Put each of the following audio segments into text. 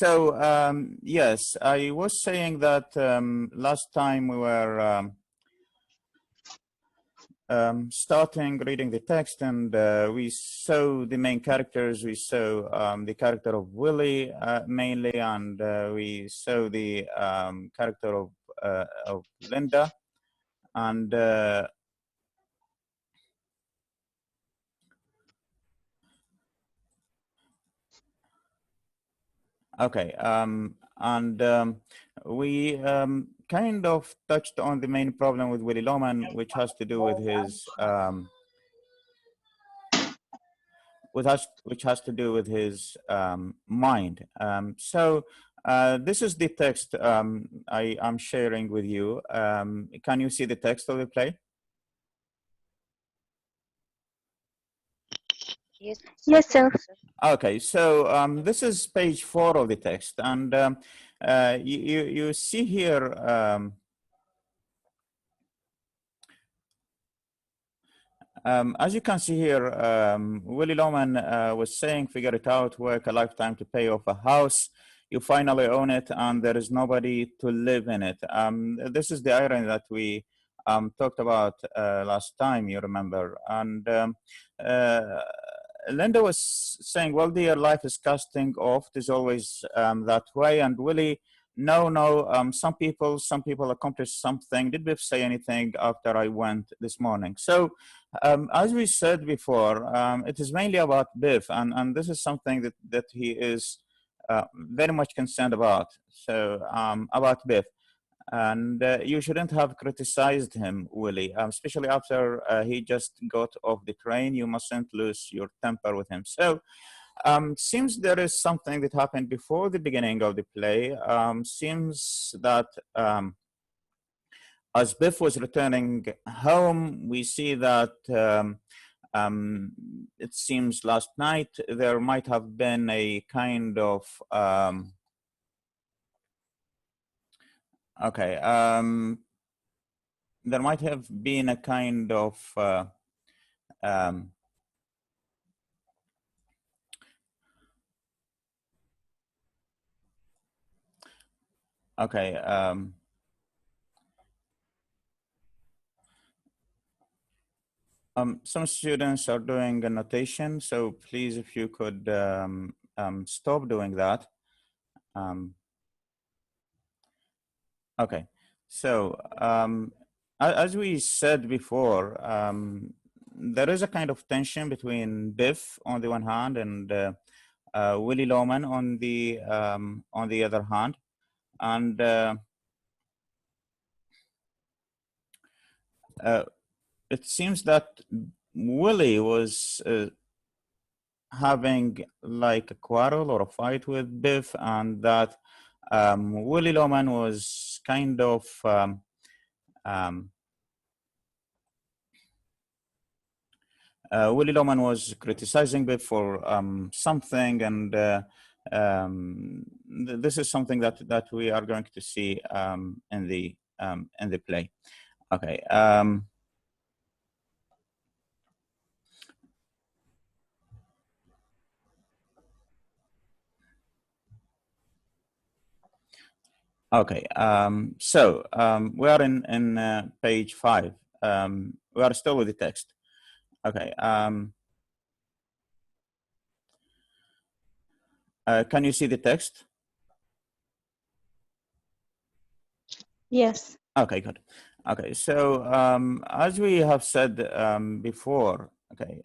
So yes, I was saying that last time we were starting reading the text, and we saw the main characters. We saw the character of Willie mainly, and we saw the character of Linda, and okay, and we kind of touched on the main problem with Willie Loman, which has to do with his which has to do with his mind. So this is the text I am sharing with you. Can you see the text of the play? Yes, sir. Okay, so this is page 4 of the text, and you see here as you can see here, Willie Loman was saying, figure it out, work a lifetime to pay off a house. You finally own it, and there is nobody to live in it. This is the irony that we talked about last time, you remember. And Linda was saying, well, dear, life is casting off. It is always that way. And Willie, no, some people accomplish something. Did Biff say anything after I went this morning? So as we said before, it is mainly about Biff, and this is something that he is very much concerned about. So about Biff, and you shouldn't have criticized him, Willie, especially after he just got off the train. You mustn't lose your temper with him. So seems there is something that happened before the beginning of the play. Seems that as Biff was returning home, we see that it seems last night there might have been a kind of there might have been a kind of some students are doing annotation, so please, if you could stop doing that. Okay, so as we said before, there is a kind of tension between Biff on the one hand and Willie Loman on the other hand, and it seems that Willie was having like a quarrel or a fight with Biff, and that Willie Loman was kind of Willie Loman was criticizing Biff for something, and this is something that we are going to see in the play. Okay. Okay, so we are in page 5. We are still with the text. Okay. Can you see the text? Yes. Okay, good. Okay, so as we have said before, okay,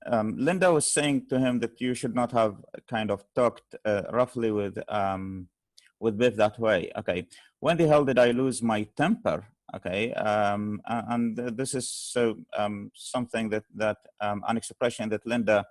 Linda was saying to him that you should not have kind of talked roughly with Biff that way. Okay, when the hell did I lose my temper? Okay, and this is so something that an expression that Linda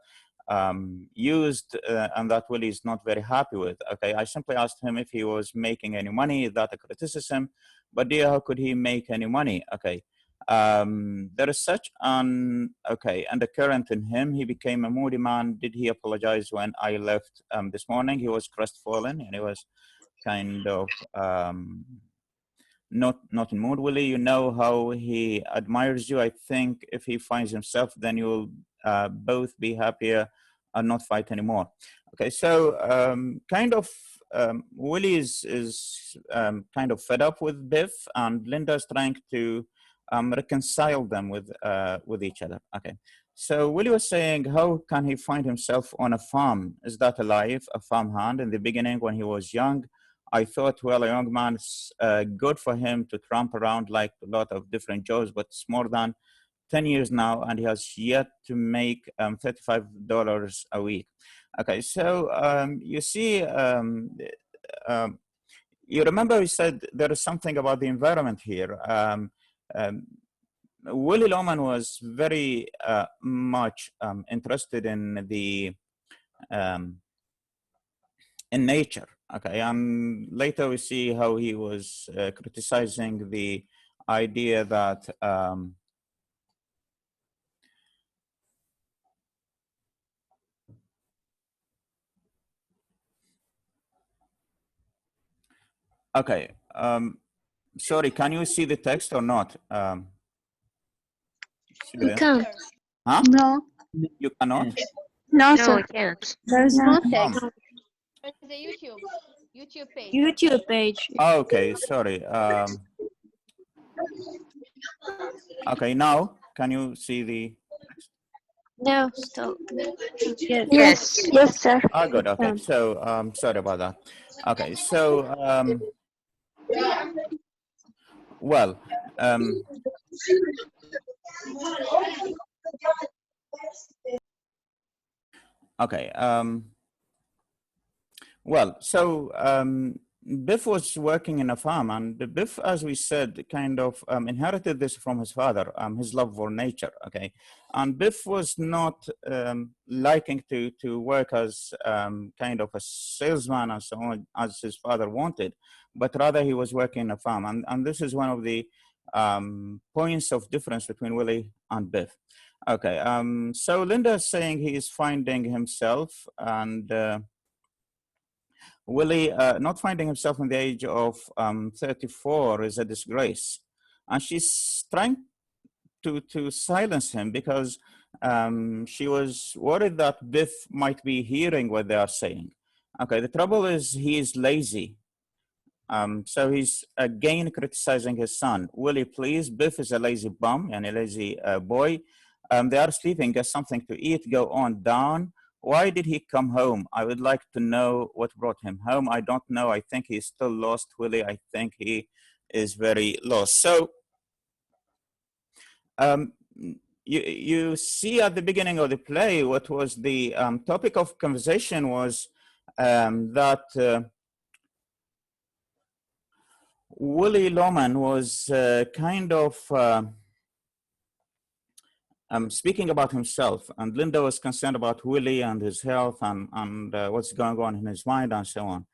used and that Willie is not very happy with. Okay, I simply asked him if he was making any money. Is that a criticism? But dear, how could he make any money? Okay. There is such an undercurrent in him. He became a moody man. Did he apologize when I left this morning? He was crestfallen, and he was kind of not in mood. Willie, you know how he admires you. I think if he finds himself, then you'll both be happier not fight anymore. Okay, so kind of Willie is kind of fed up with Biff, and Linda's trying to reconcile them with each other. Okay, so Willie was saying, how can he find himself on a farm? Is that a life, a farmhand? In the beginning, when he was young, I thought, well, a young man, it's good for him to tramp around like a lot of different jobs, but it's more than 10 years now, and he has yet to make $35 a week. Okay, so you see, um, you remember we said there is something about the environment here. Um, Willie Loman was very much interested in the in nature. Okay, and later we see how he was criticizing the idea that okay. Sorry, can you see the text or not? You can't. Huh? No. You cannot? No, No, sir. I can't. There's no text. The YouTube page. YouTube page. Okay, sorry. Okay, now can you see the? No, stop. Yes. Yes. Yes, sir. Oh, good. Okay, so sorry about that. Okay, so well, okay. Well, so Biff was working in a farm, and Biff, as we said, kind of inherited this from his father, his love for nature. Okay, and Biff was not liking to work as kind of a salesman and so on as his father wanted, but rather he was working in a farm, and this is one of the points of difference between Willie and Biff. Okay, so Linda is saying he is finding himself, and Willie not finding himself in the age of 34 is a disgrace. And she's trying to silence him because she was worried that Biff might be hearing what they are saying. Okay, the trouble is he is lazy. So he's again criticizing his son. Willie, please, Biff is a lazy bum and a lazy boy. They are sleeping, get something to eat, go on down. Why did he come home? I would like to know what brought him home. I don't know. I think he's still lost, Willie. I think he is very lost. So you see at the beginning of the play, what was the topic of conversation was that Willie Loman was kind of speaking about himself, and Linda was concerned about Willie and his health and what's going on in his mind and so on.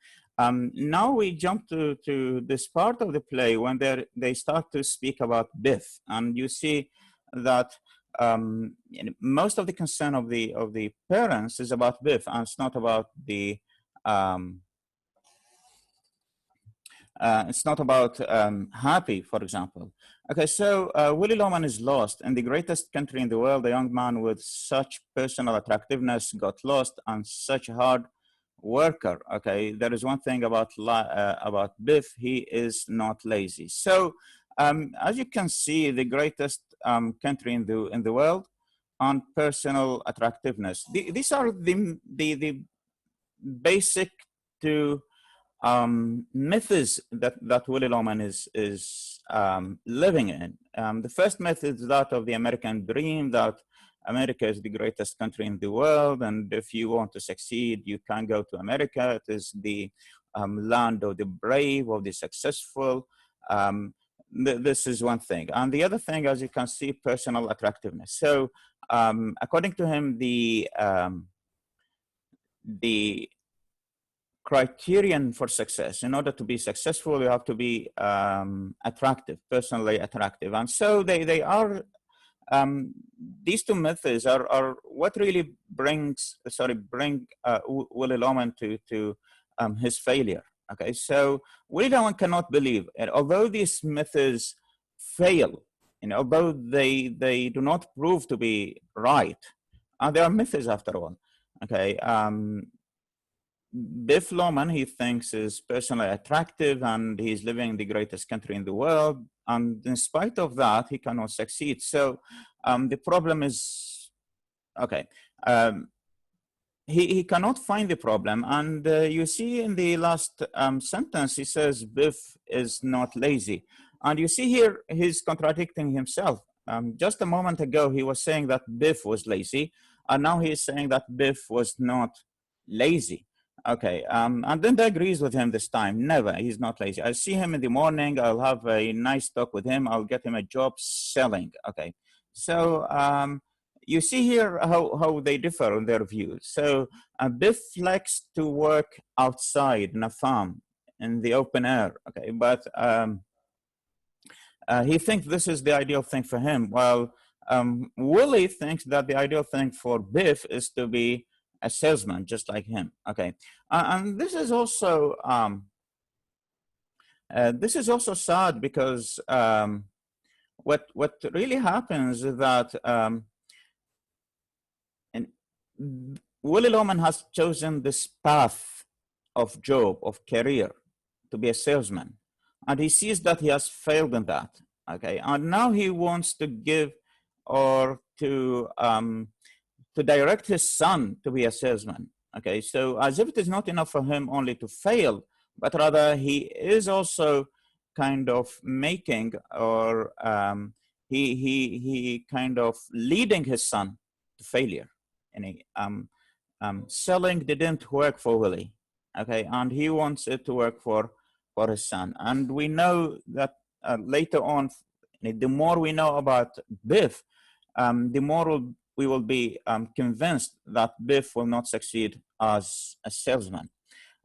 Now we jump to this part of the play when they start to speak about Biff, and you see that most of the concern of the parents is about Biff, and it's not about the it's not about Happy, for example. Okay, so Willie Loman is lost. In the greatest country in the world, a young man with such personal attractiveness got lost, and such a hard worker. Okay, there is one thing about Biff, he is not lazy. So as you can see, the greatest country in the world on personal attractiveness. These are the basic two myths that Willie Loman is living in. The first myth is that of the American dream, that America is the greatest country in the world, and if you want to succeed, you can go to America. It is the land of the brave, of the successful. This is one thing. And the other thing, as you can see, personal attractiveness. So according to him, the criterion for success, in order to be successful, you have to be attractive, personally attractive. And so they are, these two methods are what really bring Willie Loman to his failure. Okay, so Willie Loman cannot believe, and although these methods fail, although they do not prove to be right, and they are methods after all, Okay, Biff Loman, he thinks, is personally attractive and he's living in the greatest country in the world. And in spite of that, he cannot succeed. So the problem is, okay, he cannot find the problem. And you see in the last sentence, he says Biff is not lazy. And you see here, he's contradicting himself. Just a moment ago, he was saying that Biff was lazy. And now he's saying that Biff was not lazy. Okay, and Linda agrees with him this time. Never, he's not lazy. I see him in the morning. I'll have a nice talk with him. I'll get him a job selling. Okay, so you see here how they differ in their views. So Biff likes to work outside in a farm in the open air. Okay, but he thinks this is the ideal thing for him. While Willie thinks that the ideal thing for Biff is to be a salesman, just like him. Okay, and this is also sad because what really happens is that Willie Loman has chosen this path of job, of career, to be a salesman. And he sees that he has failed in that. Okay, and now he wants to give or to direct his son to be a salesman. Okay, so as if it is not enough for him only to fail, but rather he is also kind of making or he kind of leading his son to failure. And selling didn't work for Willie. Okay, and he wants it to work for his son. And we know that later on, the more we know about Biff, the more we will be convinced that Biff will not succeed as a salesman.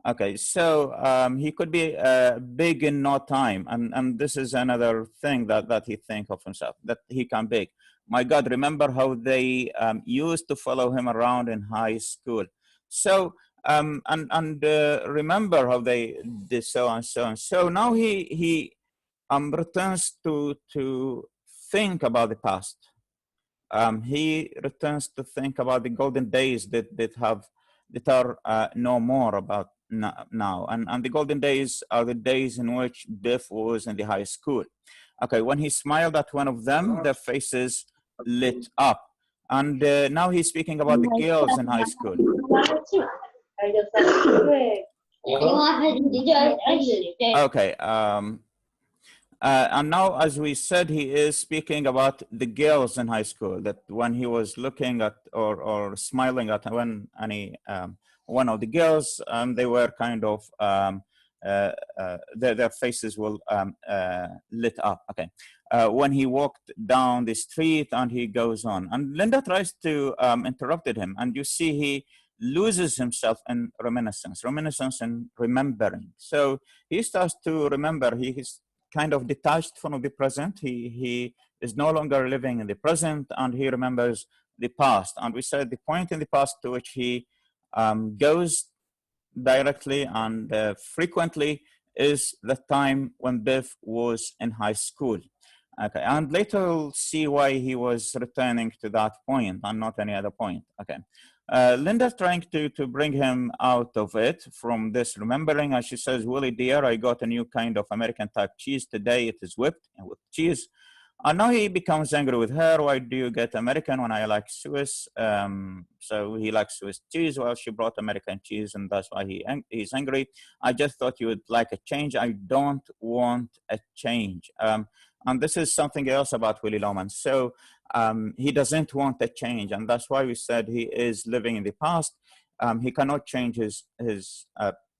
Okay, so he could be big in no time, and this is another thing that he thinks of himself, that he can big. My God, remember how they used to follow him around in high school. So and remember how they did so and so and so. Now he returns to think about the past. He returns to think about the golden days that are no more about now. And the golden days are the days in which Biff was in the high school. Okay, when he smiled at one of them, their faces lit up. And now he's speaking about the girls in high school. Okay, and now, as we said, he is speaking about the girls in high school, that when he was looking at or smiling at one of the girls, they were kind of, their faces will lit up. Okay. When he walked down the street and he goes on. And Linda tries to interrupt him. And you see he loses himself in reminiscence and remembering. So he starts to remember. He is kind of detached from the present. He is no longer living in the present, and he remembers the past. And we said the point in the past to which he goes directly and frequently is the time when Biff was in high school. Okay, and later we'll see why he was returning to that point and not any other point. Okay. Linda's trying to bring him out of it from this remembering, as she says, Willie dear, I got a new kind of American type cheese today. It is whipped with cheese. And now he becomes angry with her. Why do you get American when I like Swiss? So he likes Swiss cheese. Well, she brought American cheese, and that's why he's angry. I just thought you would like a change. I don't want a change. And this is something else about Willie Loman. So he doesn't want a change, and that's why we said he is living in the past. He cannot change his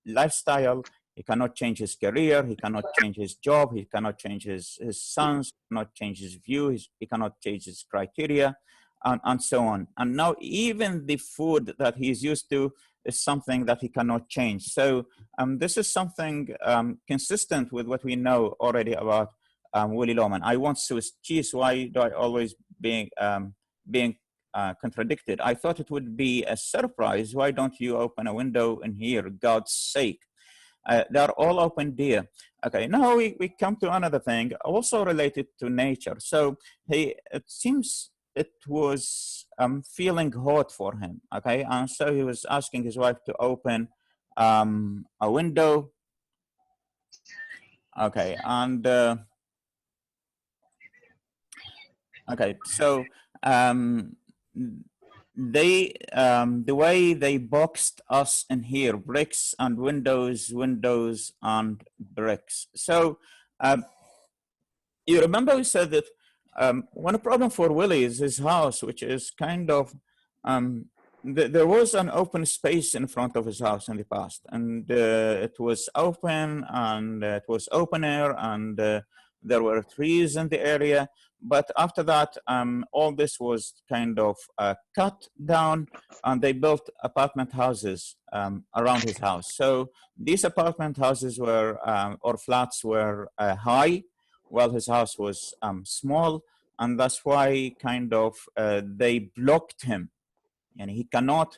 lifestyle. He cannot change his career. He cannot change his job. He cannot change his sons. He cannot change his views. He cannot change his criteria, and so on. And now even the food that he's used to is something that he cannot change. So this is something consistent with what we know already about Willie Loman. I want Swiss cheese. Why do I always being contradicted? I thought it would be a surprise. Why don't you open a window in here? God's sake. They're all open, dear. Okay, now we come to another thing, also related to nature. So it seems it was feeling hot for him. Okay, and so he was asking his wife to open a window. Okay, and okay, so the way they boxed us in here, bricks and windows, windows and bricks. So you remember we said that one problem for Willie is his house, which is kind of there was an open space in front of his house in the past, and it was open and it was open air, and there were trees in the area. But after that, all this was kind of cut down, and they built apartment houses around his house. So these apartment houses were or flats were high, while his house was small, and that's why kind of they blocked him, and he cannot.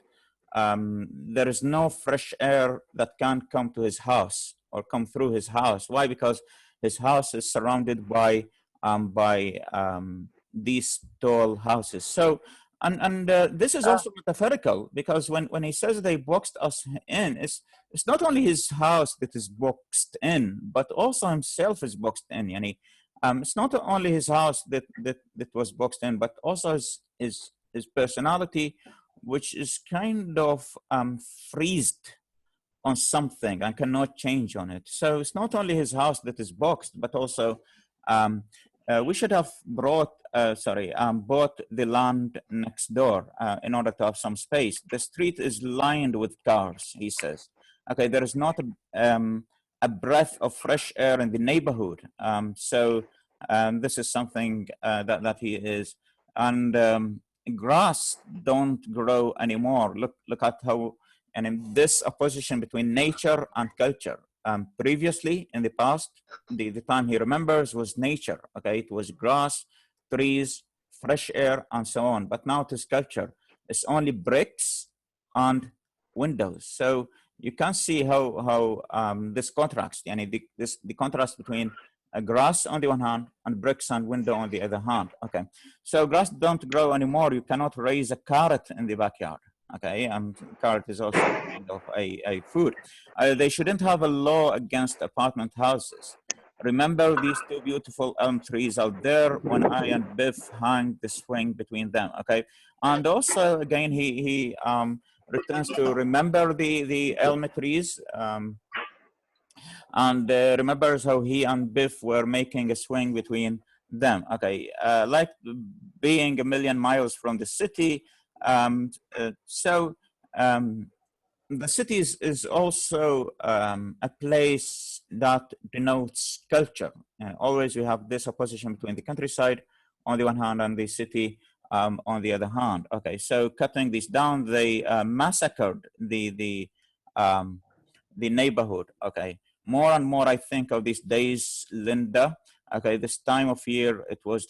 There is no fresh air that can come to his house or come through his house. Why? Because his house is surrounded by these tall houses. So, and this is also metaphorical, because when he says they boxed us in, it's not only his house that is boxed in, but also himself is boxed in. Yani, it's not only his house that was boxed in, but also his personality, which is kind of freezed on something and cannot change on it. So it's not only his house that is boxed, but also we should have bought the land next door in order to have some space. The street is lined with cars, he says. Okay, there is not a breath of fresh air in the neighborhood. So this is something that he is. And grass don't grow anymore. Look at how, and in this opposition between nature and culture. Previously, in the past, the time he remembers was nature. Okay, it was grass, trees, fresh air, and so on. But now it is culture. It's only bricks and windows. So you can see how this contrast, and the contrast between grass on the one hand and bricks and window on the other hand. Okay, so grass don't grow anymore. You cannot raise a carrot in the backyard. Okay, and carrot is also kind of a food. They shouldn't have a law against apartment houses. Remember these two beautiful elm trees out there when I and Biff hang the swing between them. Okay, and also again he returns to remember the elm trees. And remembers how he and Biff were making a swing between them. Okay, like being a million miles from the city. So the city is also a place that denotes culture. Always you have this opposition between the countryside on the one hand and the city on the other hand. Okay, so cutting this down, they massacred the neighborhood. Okay, more and more I think of these days, Linda. Okay, this time of year it was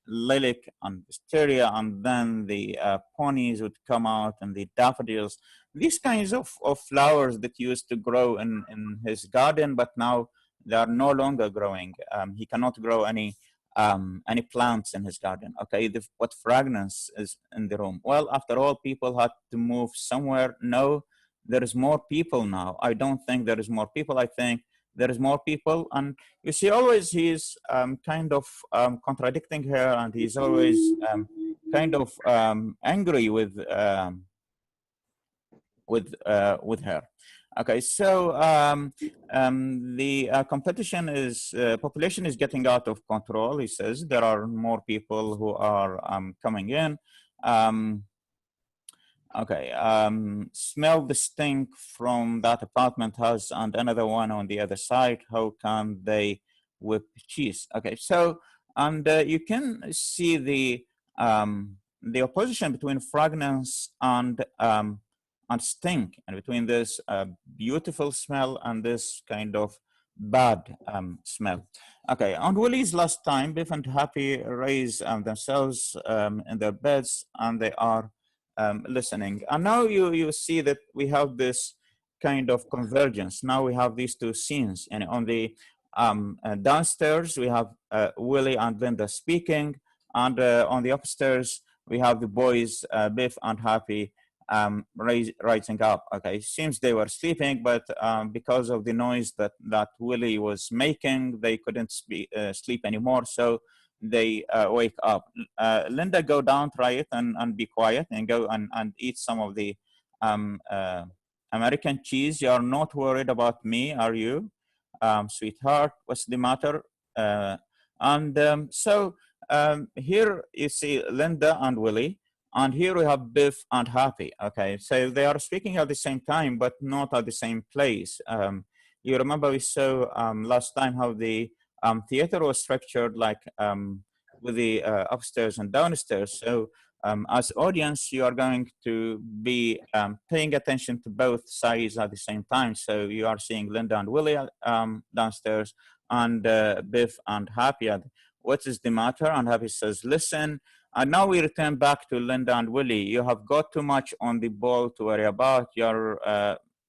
lilac and wisteria, and then the ponies would come out, and the daffodils, these kinds of flowers that used to grow in his garden, but now they are no longer growing. He cannot grow any plants in his garden. Okay, what fragrance is in the room? Well, after all, people had to move somewhere. No, there is more people now. I don't think there is more people. I think there is more people. And you see, always he's kind of contradicting her, and he's always kind of angry with her. Okay, so the competition is population is getting out of control. He says there are more people who are coming in. Okay, smell the stink from that apartment house and another one on the other side. How can they whip cheese? Okay, so, and you can see the opposition between fragrance and stink, and between this beautiful smell and this kind of bad smell. Okay, on Willie's last time, Biff and Happy raise themselves in their beds, and they are listening. And now you see that we have this kind of convergence. Now we have these two scenes, and on the downstairs we have Willie and Linda speaking, And on the upstairs, we have the boys, Biff and Happy, rising up. Okay, seems they were sleeping, but because of the noise that Willie was making, they couldn't sleep anymore. So they wake up. Linda, go down, try it, and be quiet, and go and eat some of the um, uh, American cheese. You are not worried about me, are you, sweetheart? What's the matter? And so here you see Linda and Willie, and here we have Biff and Happy. Okay, so they are speaking at the same time, but not at the same place. You remember we saw last time how the theater was structured, like with the upstairs and downstairs. So as audience, you are going to be paying attention to both sides at the same time. So you are seeing Linda and Willie downstairs, and Biff and Happy. What is the matter? And Happy says, listen. And now we return back to Linda and Willie. You have got too much on the ball to worry about. You're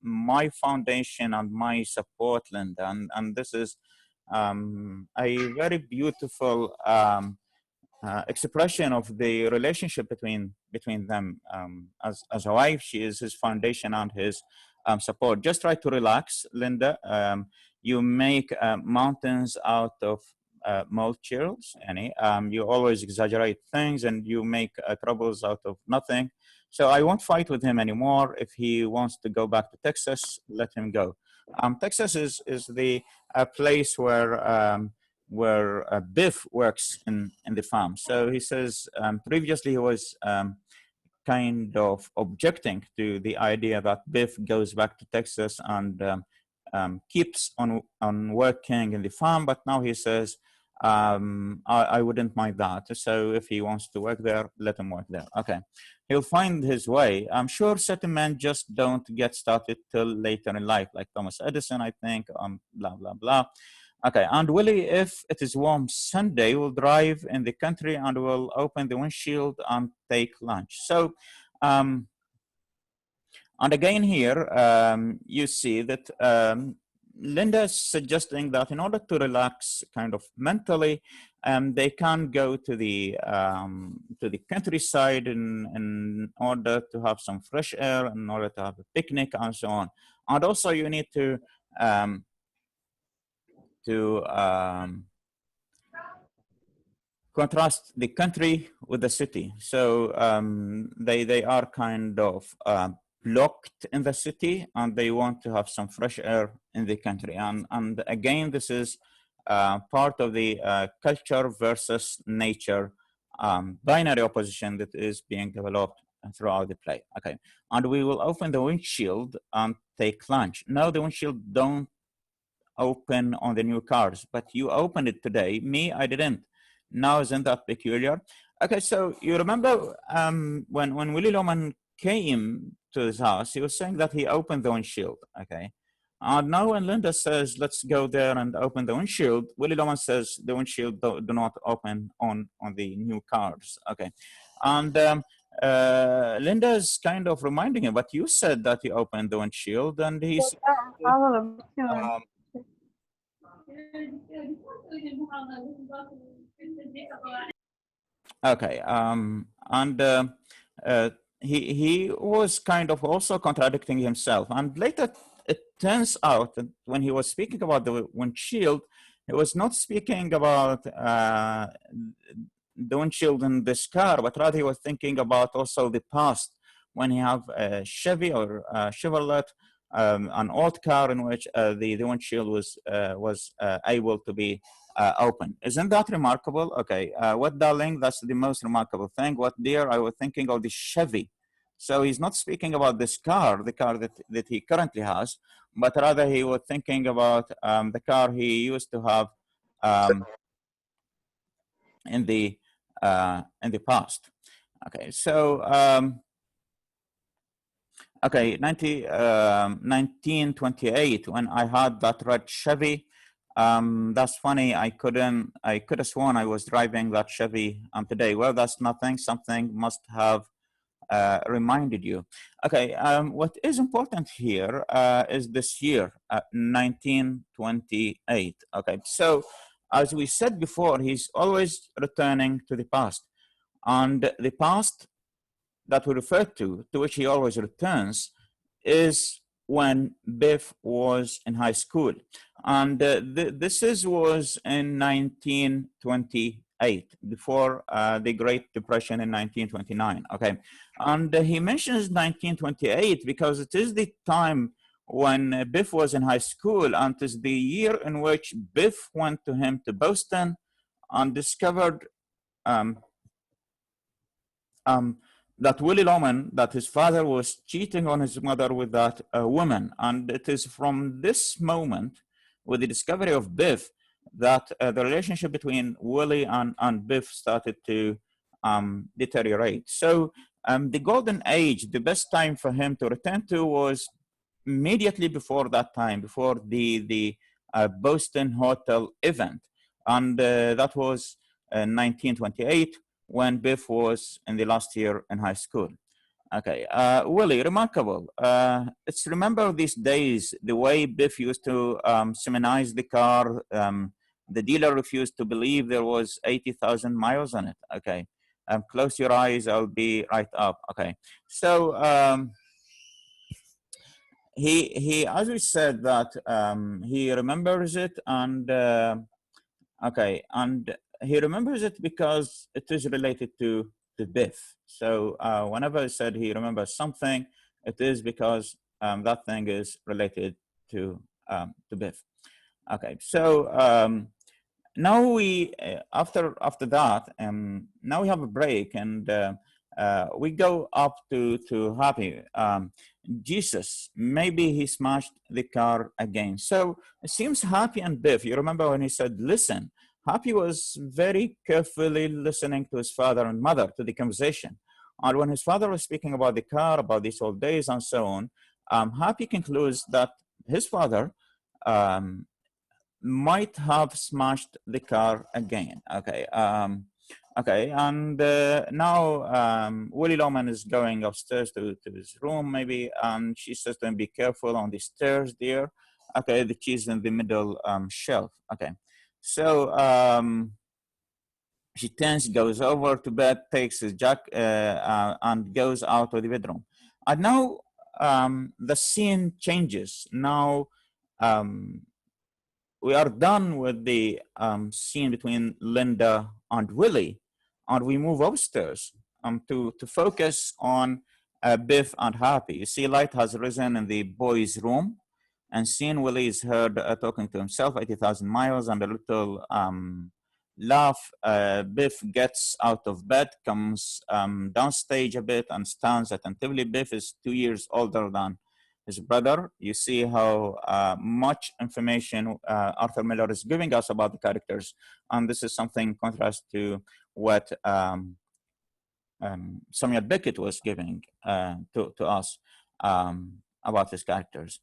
my foundation and my support, Linda. And this is a very beautiful expression of the relationship between them. As a wife, she is his foundation and his support. Just try to relax, Linda. You make mountains out of molehills, Annie. You always exaggerate things, and you make troubles out of nothing. So I won't fight with him anymore. If he wants to go back to Texas, let him go. Texas is the place where Biff works in the farm. So he says previously he was kind of objecting to the idea that Biff goes back to Texas and keeps on working in the farm, but now he says, I wouldn't mind that. So if he wants to work there, let him work there. Okay, he'll find his way. I'm sure certain men just don't get started till later in life, like Thomas Edison, I think, blah, blah, blah. Okay, and Willie, if it is warm Sunday, we'll drive in the country and we'll open the windshield and take lunch. So, and again here, you see that Linda is suggesting that in order to relax kind of mentally, they can go to the countryside in order to have some fresh air, in order to have a picnic and so on. And also you need to contrast the country with the city. So they are kind of blocked in the city, and they want to have some fresh air in the country. And again, this is part of the culture versus nature binary opposition that is being developed throughout the play. Okay, and we will open the windshield and take lunch. No, the windshield don't open on the new cars, but you opened it today. Me, I didn't. Now, isn't that peculiar? Okay, so you remember when Willie Loman came to his house, he was saying that he opened the windshield. Okay, and now when Linda says, let's go there and open the windshield, Willie Loman says the windshield do not open on the new cars. Okay, and Linda is kind of reminding him, but you said that you opened the windshield, and he's okay, and he was kind of also contradicting himself. And later it turns out that when he was speaking about the windshield, he was not speaking about the windshield in this car, but rather he was thinking about also the past, when he have a Chevy or a Chevrolet, an old car in which the windshield was able to be open. Isn't that remarkable? Okay, what, darling? That's the most remarkable thing. What, dear? I was thinking of the Chevy. So he's not speaking about this car, the car that he currently has, but rather he was thinking about the car he used to have in the past. Okay, so okay, 1928, when I had that red Chevy. That's funny. I could have sworn I was driving that Chevy today. Well, that's nothing. Something must have reminded you. Okay, what is important here is this year, 1928. Okay, so as we said before, he's always returning to the past. And the past that we refer to which he always returns, is when Biff was in high school. And this was in 1928, before the Great Depression in 1929. Okay. And he mentions 1928 because it is the time when Biff was in high school, and it is the year in which Biff went to him to Boston and discovered um, um, that Willie Loman, that his father was cheating on his mother with that woman. And it is from this moment, with the discovery of Biff, that the relationship between Willie and Biff started to deteriorate. So the golden age, the best time for him to return to, was immediately before that time, before the Boston Hotel event. And that was 1928, when Biff was in the last year in high school. Okay, Willie, remarkable. It's remember these days, the way Biff used to seminize the car. The dealer refused to believe there was 80,000 miles on it. Okay, close your eyes, I'll be right up. Okay, so he as we said that he remembers it, and okay, and he remembers it because it is related to the Biff. So whenever he said he remembers something, it is because that thing is related to Biff. Okay, so now we after that, now we have a break, and we go up to Happy. Jesus, maybe he smashed the car again. So it seems Happy and Biff, you remember when he said, listen, Happy was very carefully listening to his father and mother, to the conversation. And when his father was speaking about the car, about these old days and so on, Happy concludes that his father might have smashed the car again. Okay. Okay, and now Willie Loman is going upstairs to his room, maybe, and she says to him, be careful on the stairs, dear. Okay, the keys in the middle shelf. Okay, so she turns, goes over to bed, takes his jack, and goes out of the bedroom. And now the scene changes. Now we are done with the scene between Linda and Willie, and we move upstairs to focus on Biff and Happy. You see, light has risen in the boys' room, and seeing Willie is heard talking to himself, 80,000 miles, and a little laugh. Biff gets out of bed, comes downstage a bit, and stands attentively. Biff is 2 years older than his brother. You see how much information Arthur Miller is giving us about the characters. And this is something in contrast to what Samuel Beckett was giving to us about his characters.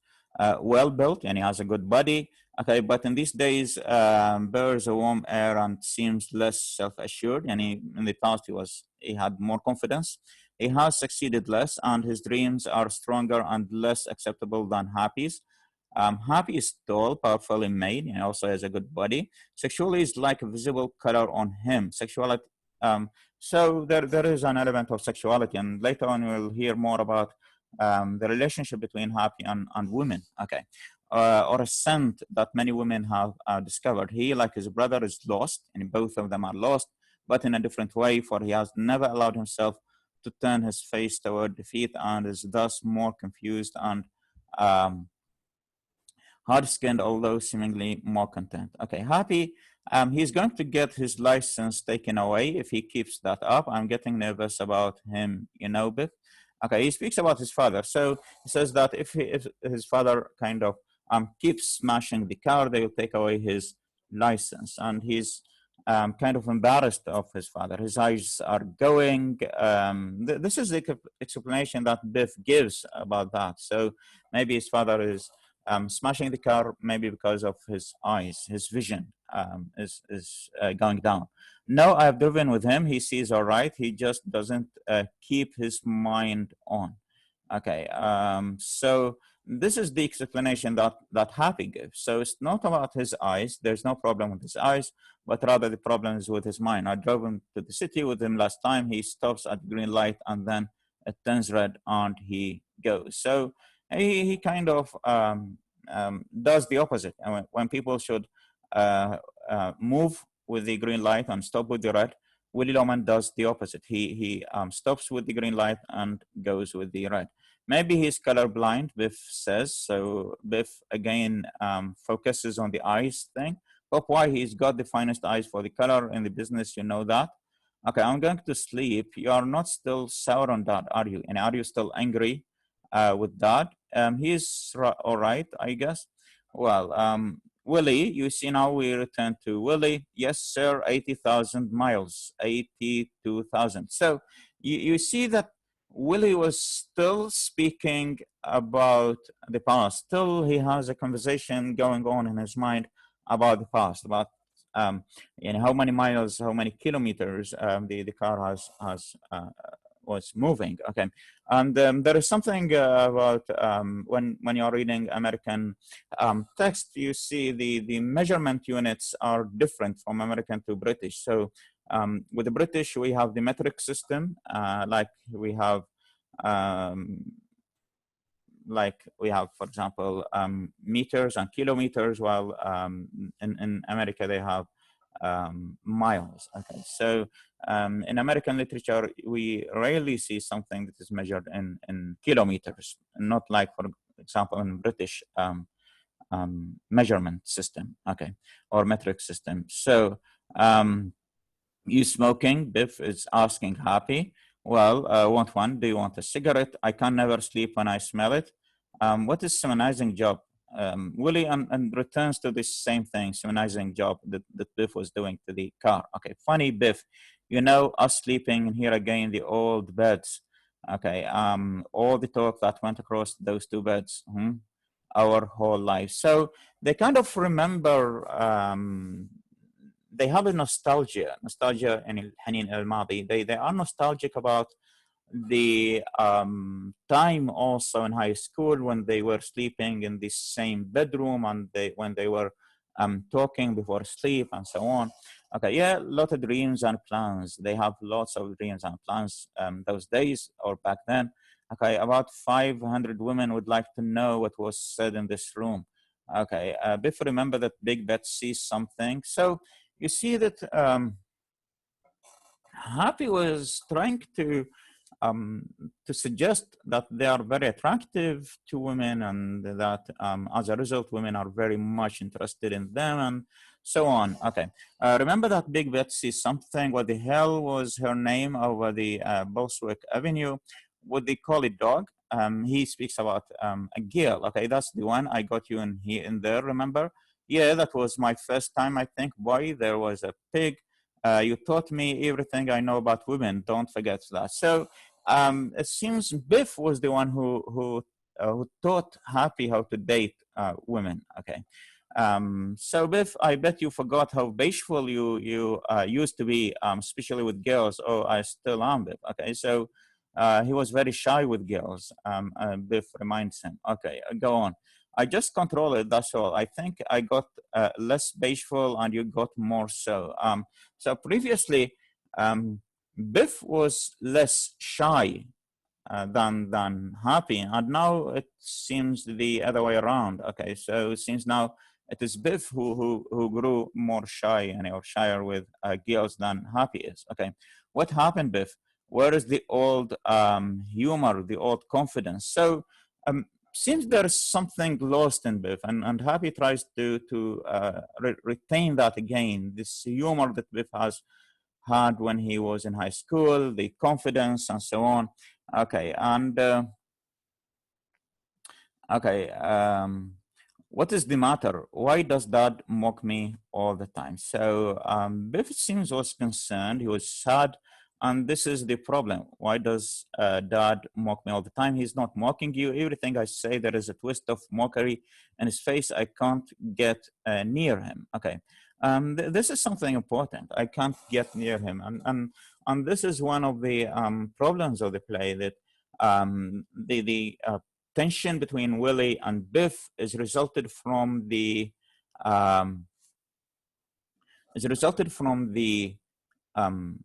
Well built, and he has a good body. Okay, but in these days, bears a warm air and seems less self-assured. And in the past, he had more confidence. He has succeeded less, and his dreams are stronger and less acceptable than Happy's. Happy is tall, powerfully made, and also has a good body. Sexually is like a visible color on him. Sexuality. So there is an element of sexuality, and later on we'll hear more about the relationship between Happy and women. Okay. Or a scent that many women have discovered. He, like his brother, is lost, and both of them are lost, but in a different way, for he has never allowed himself to turn his face toward defeat, and is thus more confused and hard-skinned, although seemingly more content. Okay, Happy, he's going to get his license taken away if he keeps that up. I'm getting nervous about him, you know, Biff. Okay, he speaks about his father. So he says that if his father kind of keeps smashing the car, they will take away his license. And he's kind of embarrassed of his father. His eyes are going. This is the explanation that Biff gives about that. So maybe his father is smashing the car, maybe because of his eyes, his vision is going down. No, I've driven with him. He sees all right. He just doesn't keep his mind on. Okay, so this is the explanation that Happy gives. So it's not about his eyes. There's no problem with his eyes, but rather the problem is with his mind. I drove him to the city with him last time. He stops at green light and then it turns red and he goes. So he kind of does the opposite. And when people should uh, move with the green light and stop with the red, Willy Loman does the opposite. He stops with the green light and goes with the red. Maybe he's colorblind, Biff says. So Biff again focuses on the eyes thing. But why? He's got the finest eyes for the color in the business, you know that. Okay, I'm going to sleep. You are not still sour on that, are you? And are you still angry with that? He's all right, I guess. Well, Willie, you see now we return to Willie. Yes, sir, 80,000 miles, 82,000. So you see that Willie was still speaking about the past. Still, he has a conversation going on in his mind about the past, about how many miles, how many kilometers the car was moving. Okay, and there is something about when you're reading American text, you see the measurement units are different from American to British. So with the British, we have the metric system, um, like we have, for example, meters and kilometers, while in America they have miles. Okay, so in American literature, we rarely see something that is measured in kilometers, not like, for example, in British measurement system, okay, or metric system. So you smoking? Biff is asking Happy. Well, want one? Do you want a cigarette? I can never sleep when I smell it. What is seminizing job? Willie and returns to this same thing, seminizing job that Biff was doing to the car. Okay, funny Biff. You know, us sleeping here again, the old beds. Okay, all the talk that went across those two beds. Our whole life. So they kind of remember they have a nostalgia in الحنين إلى الماضي. They are nostalgic about the time also in high school when they were sleeping in the same bedroom and when they were talking before sleep and so on. Okay, yeah, a lot of dreams and plans. They have lots of dreams and plans those days or back then. Okay, about 500 women would like to know what was said in this room. Okay, Biff remember that Big Bet sees something. So you see that Happy was trying to suggest that they are very attractive to women and that as a result, women are very much interested in them and so on. Okay, remember that Big Betsy something, what the hell was her name over the Bolswick Avenue? What they call it dog? He speaks about a girl. Okay, that's the one I got you in here in there, remember? Yeah, that was my first time, I think. Boy, there was a pig. You taught me everything I know about women. Don't forget that. So it seems Biff was the one who taught Happy how to date women. Okay. So Biff, I bet you forgot how bashful you used to be, especially with girls. Oh, I still am, Biff. Okay. So he was very shy with girls. Biff reminds him. Okay, go on. I just control it. That's all. I think I got less bashful, and you got more so. So previously, Biff was less shy than Happy, and now it seems the other way around. Okay, so it seems now it is Biff who grew more shy and or shyer with girls than Happy is. Okay, what happened, Biff? Where is the old humor, the old confidence? So seems there is something lost in Biff, and Happy tries to retain that again. This humor that Biff has had when he was in high school, the confidence and so on. Okay, and okay, what is the matter? Why does Dad mock me all the time? So Biff seems was concerned. He was sad, and this is the problem. Why does Dad mock me all the time? He's not mocking you. Everything I say, there is a twist of mockery in his face. I can't get near him. Okay, this is something important. I can't get near him, and this is one of the problems of the play that The tension between Willie and Biff is resulted from the um, um,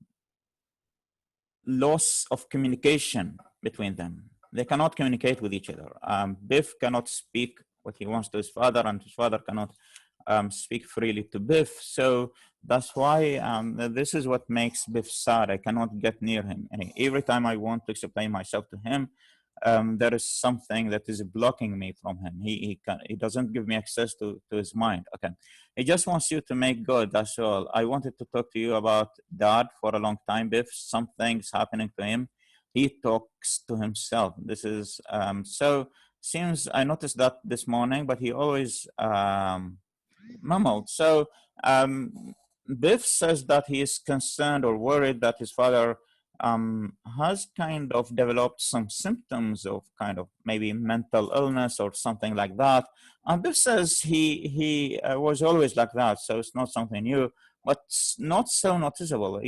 loss of communication between them. They cannot communicate with each other. Biff cannot speak what he wants to his father, and his father cannot speak freely to Biff. So that's why this is what makes Biff sad. I cannot get near him. And every time I want to explain myself to him, there is something that is blocking me from him. He doesn't give me access to his mind. Okay, he just wants you to make good. That's all. I wanted to talk to you about Dad for a long time. Biff, something's happening to him. He talks to himself. This is so. Seems I noticed that this morning, but he always mumbled. So Biff says that he is concerned or worried that his father has kind of developed some symptoms of kind of maybe mental illness or something like that. And Biff says he was always like that, so it's not something new, but it's not so noticeable.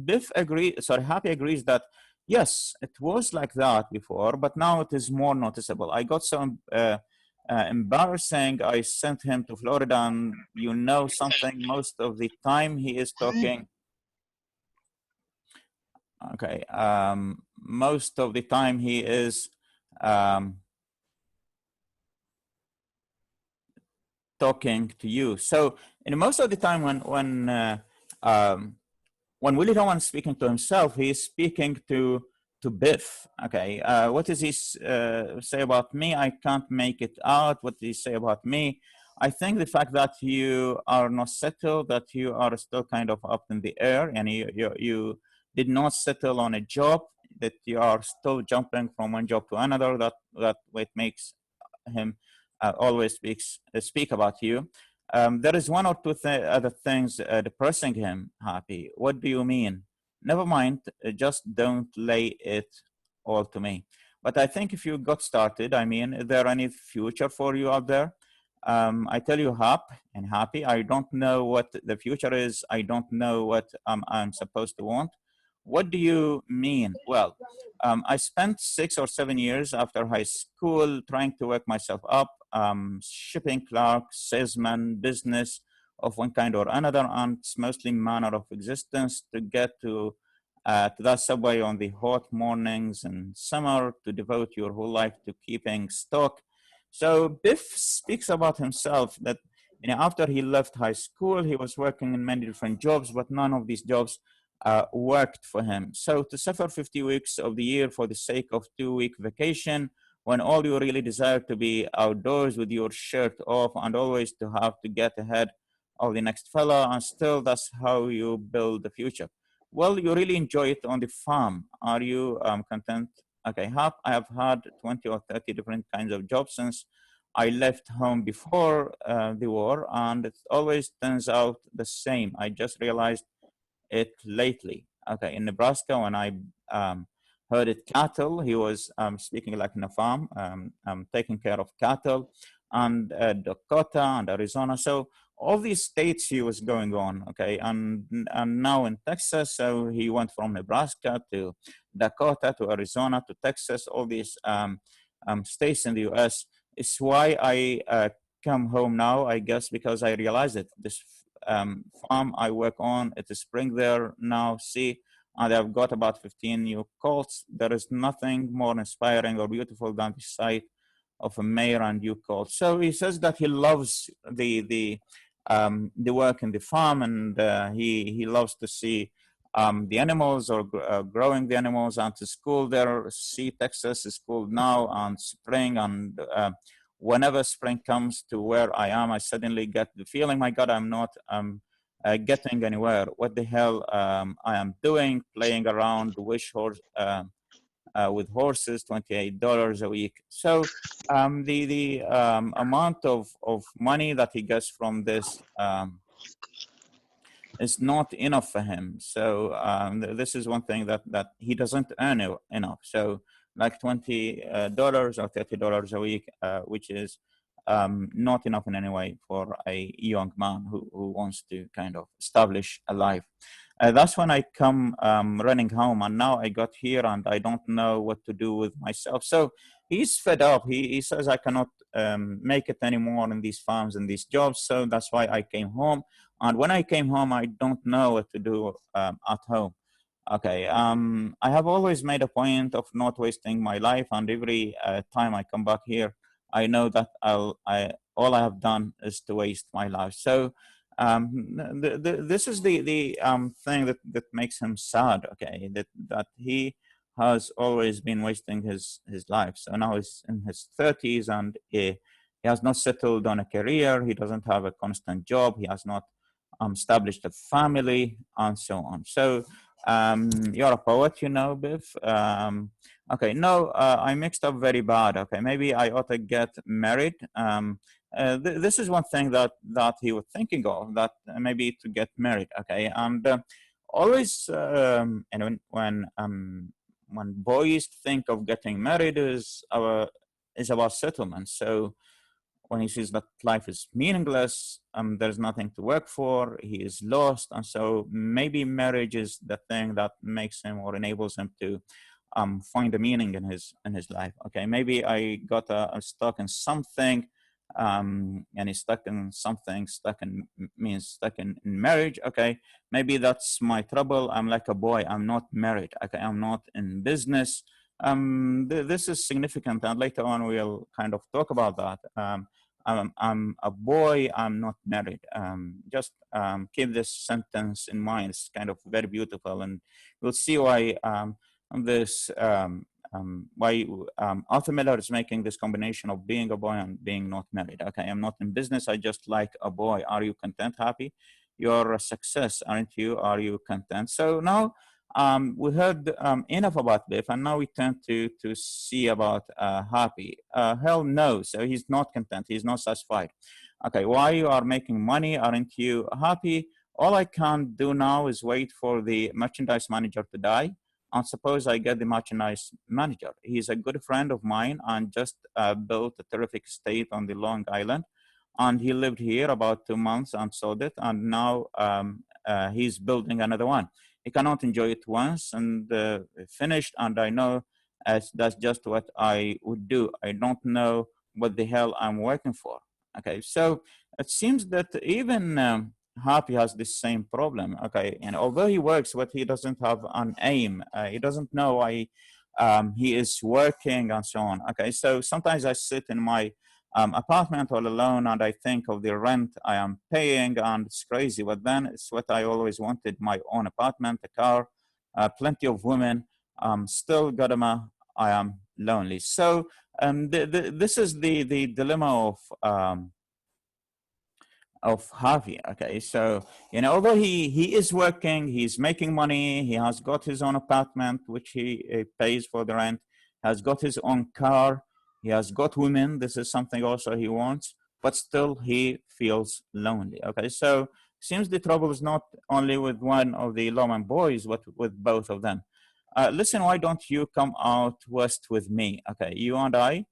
Biff agrees, sorry, Happy agrees that yes, it was like that before, but now it is more noticeable. I got some embarrassing. I sent him to Florida, and you know something, most of the time he is talking. Okay, most of the time he is talking to you. So, and most of the time when Willie Rowan is speaking to himself, he is speaking to Biff. Okay, what does he say about me? I can't make it out. What does he say about me? I think the fact that you are not settled, that you are still kind of up in the air, and you did not settle on a job, that you are still jumping from one job to another. That what makes him always speak about you. There is one or two other things depressing him, Happy. What do you mean? Never mind, just don't lay it all to me. But I think if you got started, I mean, is there any future for you out there? I tell you, Happy, I don't know what the future is. I don't know what I'm supposed to want. What do you mean? Well, I spent 6 or 7 years after high school trying to work myself up, shipping clerk, salesman, business of one kind or another, and it's mostly manner of existence to get to that subway on the hot mornings in summer, to devote your whole life to keeping stock. So Biff speaks about himself that after he left high school, he was working in many different jobs, but none of these jobs worked for him. So to suffer 50 weeks of the year for the sake of 2 week vacation, when all you really desire to be outdoors with your shirt off and always to have to get ahead of the next fella, and still that's how you build the future. Well, you really enjoy it on the farm. Are you content? Okay, I have had 20 or 30 different kinds of jobs since I left home before the war, and it always turns out the same. I just realized it lately. Okay, in Nebraska, when I herded cattle, he was speaking like in a farm, taking care of cattle, and Dakota and Arizona. So all these states he was going on. Okay, and now in Texas, so he went from Nebraska to Dakota to Arizona to Texas. All these states in the U.S. It's why I come home now, I guess, because I realized that this farm I work on, it is spring there now, see, and I've got about 15 new colts. There is nothing more inspiring or beautiful than the sight of a mare and new colt. So he says that he loves the work in the farm, and he loves to see the animals or growing the animals, and to school there. See, Texas is cool now, and spring, and whenever spring comes to where I am, I suddenly get the feeling, my God, I'm not getting anywhere. What the hell I am doing, playing around with horses, $28 a week. So the amount of money that he gets from this is not enough for him. So this is one thing that he doesn't earn enough. So like $20 or $30 a week, which is not enough in any way for a young man who wants to kind of establish a life. that's when I come running home, and now I got here and I don't know what to do with myself. So he's fed up. He says I cannot make it anymore in these farms and these jobs. So that's why I came home. And when I came home, I don't know what to do at home. Okay. I have always made a point of not wasting my life, and every time I come back here, I know that all I have done is to waste my life. So this is the thing that makes him sad. Okay, that he has always been wasting his life. So now he's in his 30s, and he has not settled on a career. He doesn't have a constant job. He has not established a family, and so on. So you're a poet, you know, Biff. Okay, no, I mixed up very bad. Okay, maybe I ought to get married. This is one thing that he was thinking of, that maybe to get married. Okay, and always, and when boys think of getting married is about settlement. So when he sees that life is meaningless, there's nothing to work for, he is lost, and so maybe marriage is the thing that makes him or enables him to find a meaning in his life. Okay, maybe I got stuck in something, and he's stuck in something. Stuck in means stuck in marriage. Okay, maybe that's my trouble. I'm like a boy. I'm not married. Okay, I'm not in business. This is significant, and later on we'll kind of talk about that. I'm a boy, I'm not married. Just keep this sentence in mind. It's kind of very beautiful, and we'll see why this why Arthur Miller is making this combination of being a boy and being not married. Okay, I'm not in business. I just like a boy. Are you content, happy? You're a success, aren't you? Are you content? So now we heard enough about Biff, and now we turn to see about Happy. Hell no, so he's not content, he's not satisfied. Okay, why you are making money, aren't you happy? All I can do now is wait for the merchandise manager to die, and suppose I get the merchandise manager. He's a good friend of mine and just built a terrific estate on the Long Island, and he lived here about 2 months and sold it, and now he's building another one. He cannot enjoy it once and finished, and I know that's just what I would do. I don't know what the hell I'm working for. Okay, so it seems that even Happy has the same problem. Okay, and although he works, but he doesn't have an aim. He doesn't know why he is working and so on. Okay, so sometimes I sit in my apartment all alone, and I think of the rent I am paying, and it's crazy. But then it's what I always wanted: my own apartment, a car, plenty of women. Still, Gadama, I am lonely. So this is the dilemma of Harvey. Okay, so although he is working, he's making money, he has got his own apartment which he pays for the rent, has got his own car, he has got women. This is something also he wants, but still he feels lonely. Okay, so seems the trouble is not only with one of the Lawman boys, but with both of them. Listen, why don't you come out west with me? Okay, you and I.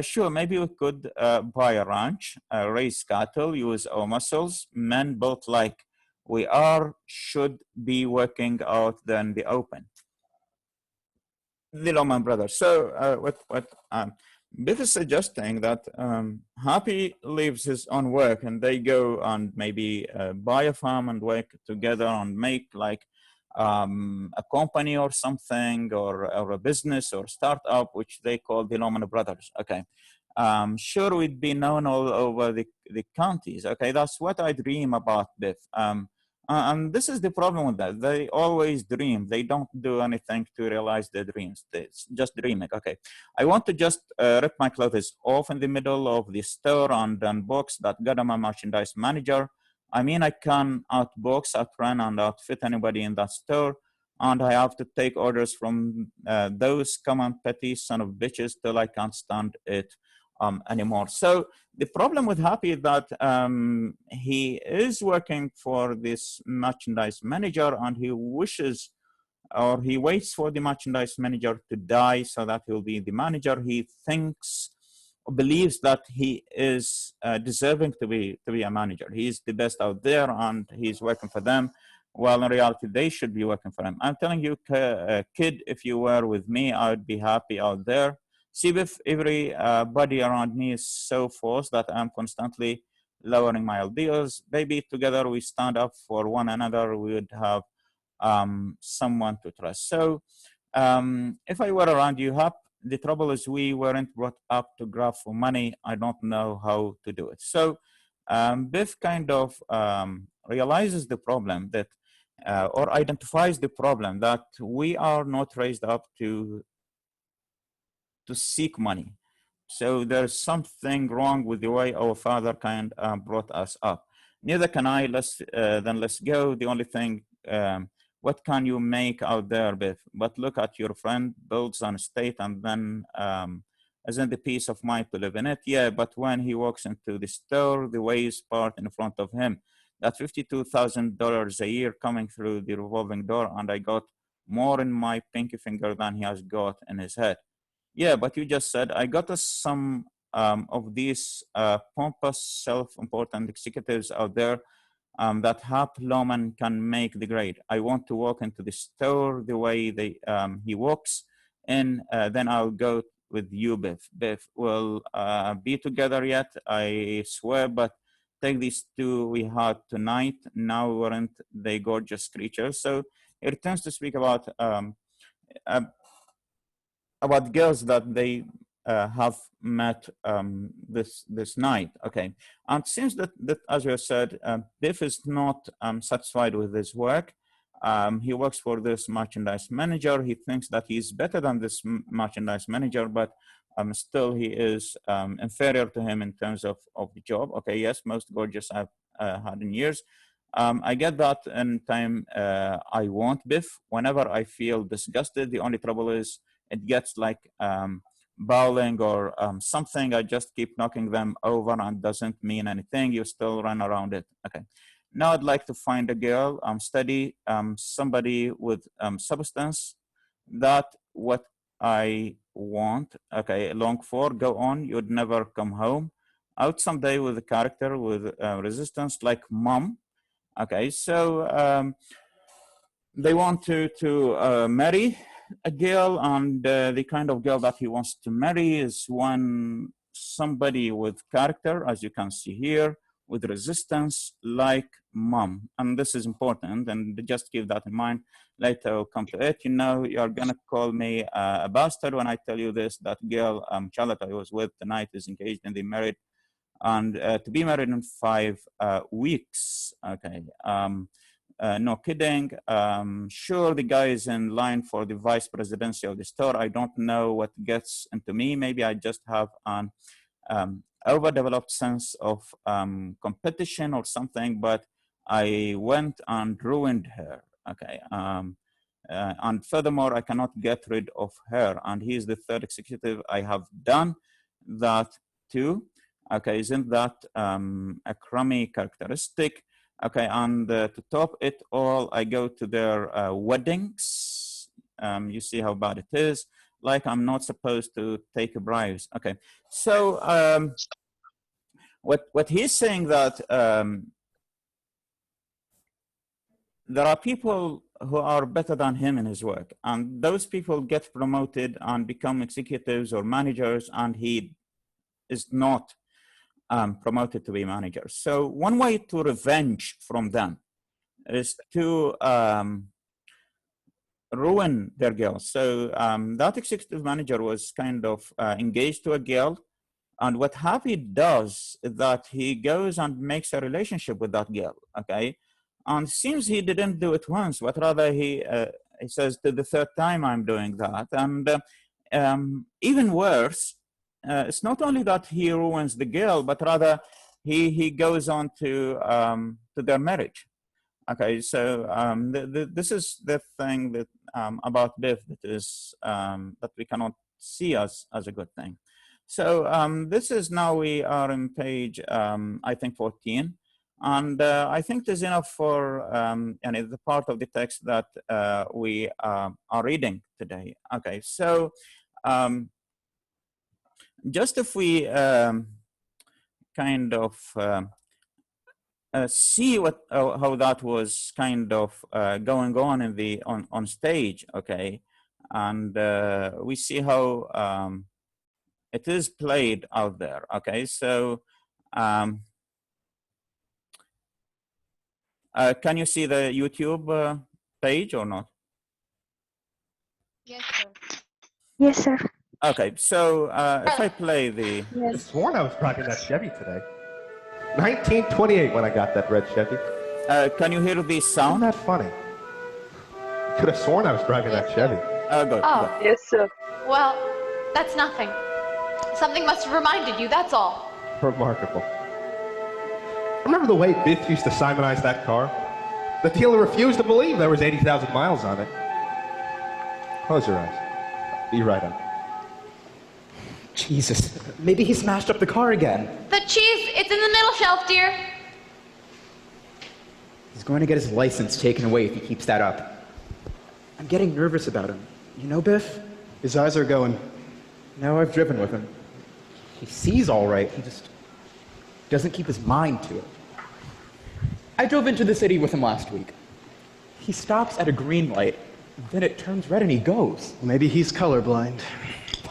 Sure, maybe we could buy a ranch, raise cattle, use our muscles. Men built like we are should be working out there in the open. The Lawman brothers. So what Biff is suggesting that Happy leaves his own work and they go and maybe buy a farm and work together and make like a company or something, or a business or startup, which they call the Lawman brothers. Okay. Sure, we'd be known all over the counties. Okay, that's what I dream about, Biff. And this is the problem with that. They always dream. They don't do anything to realize their dreams. It's just dreaming. Okay. I want to just rip my clothes off in the middle of the store and unbox that Gadama merchandise manager. I mean, I can outbox, outrun, and outfit anybody in that store. And I have to take orders from those common petty son of bitches till I can't stand it anymore. So the problem with Happy is that he is working for this merchandise manager, and he wishes, or he waits for the merchandise manager to die so that he'll be the manager. He thinks, believes that he is deserving to be a manager. He's the best out there, and he's working for them. Well, in reality, they should be working for him. I'm telling you, kid, if you were with me, I would be happy out there. See if everybody around me is so forced that I'm constantly lowering my ideals. Maybe together we stand up for one another, we would have someone to trust. So if I were around you, Hap, the trouble is we weren't brought up to grab for money. I don't know how to do it. So Biff kind of realizes the problem that, or identifies the problem that we are not raised up to seek money. So there's something wrong with the way our father kind brought us up. Neither can I. Let's go. The only thing, what can you make out there, Biff? But look at your friend builds an estate and then isn't the peace of mind to live in it? Yeah, but when he walks into the store, the way is parked in front of him. That $52,000 a year coming through the revolving door, and I got more in my pinky finger than he has got in his head. Yeah, but you just said I got us some of these pompous, self-important executives out there that Hap Loman can make the grade. I want to walk into the store the way he walks, and then I'll go with you, Biff. Biff, we'll be together yet, I swear, but take these two we had tonight. Now weren't they gorgeous creatures? So it tends to speak uh, about girls that they have met this night. Okay, and it seems that as you said, Biff is not satisfied with his work. He works for this merchandise manager. He thinks that he's better than this merchandise manager, but still he is inferior to him in terms of the job. Okay, yes, most gorgeous I've had in years. I get that in time I want Biff. Whenever I feel disgusted, the only trouble is it gets like bowling or something. I just keep knocking them over and doesn't mean anything. You still run around it. Okay. Now I'd like to find a girl, study somebody with substance. That what I want. Okay, long for, go on. You'd never come home. Out someday with a character with resistance like mom. Okay, so they want to marry a girl, and the kind of girl that he wants to marry is one somebody with character, as you can see here, with resistance like mom. And this is important, and just keep that in mind. Later I'll come to it. You know, you're gonna call me a bastard when I tell you this. That girl, Charlotte, I was with tonight, is engaged and they married, and to be married in 5 weeks. Okay. No kidding. Sure, the guy is in line for the vice presidency of the store. I don't know what gets into me. Maybe I just have an overdeveloped sense of competition or something, but I went and ruined her. Okay. And furthermore, I cannot get rid of her. And he's the third executive I have done that to. Okay, isn't that a crummy characteristic? Okay, and to top it all, I go to their weddings. You see how bad it is. Like I'm not supposed to take bribes. Okay, so what he's saying that there are people who are better than him in his work, and those people get promoted and become executives or managers, and he is not promoted to be manager. So one way to revenge from them is to ruin their girl. So that executive manager was kind of engaged to a girl, and what Happy does is that he goes and makes a relationship with that girl. Okay, and it seems he didn't do it once, but rather he says to the third time I'm doing that, and even worse, it's not only that he ruins the girl, but rather he goes on to their marriage. Okay, so this is the thing that about Biff that is that we cannot see as a good thing. So this is now we are on page I think 14, and I think there's enough for and it's the part of the text that we are reading today. Okay, so just if we kind of see what how that was kind of going on in the on stage, okay, and we see how it is played out there, okay. So can you see the YouTube page or not? Yes, sir. Yes, sir. Okay, so if I play the I sworn I was driving that Chevy today. 1928 when I got that red Chevy. can you hear the Isn't sound? that funny? Could have sworn I was driving that Chevy. Good. Oh. Good. Yes, sir. Well, that's nothing. Something must have reminded you, that's all. Remarkable. Remember the way Biff used to simonize that car? The dealer refused to believe there was 80,000 miles on it. Close your eyes. Be right on. Jesus, maybe he smashed up the car again. The cheese, it's in the middle shelf, dear. He's going to get his license taken away if he keeps that up. I'm getting nervous about him. You know, Biff? His eyes are going. Now I've driven with him. He sees all right, he just doesn't keep his mind to it. I drove into the city with him last week. He stops at a green light, then it turns red and he goes. Maybe he's colorblind.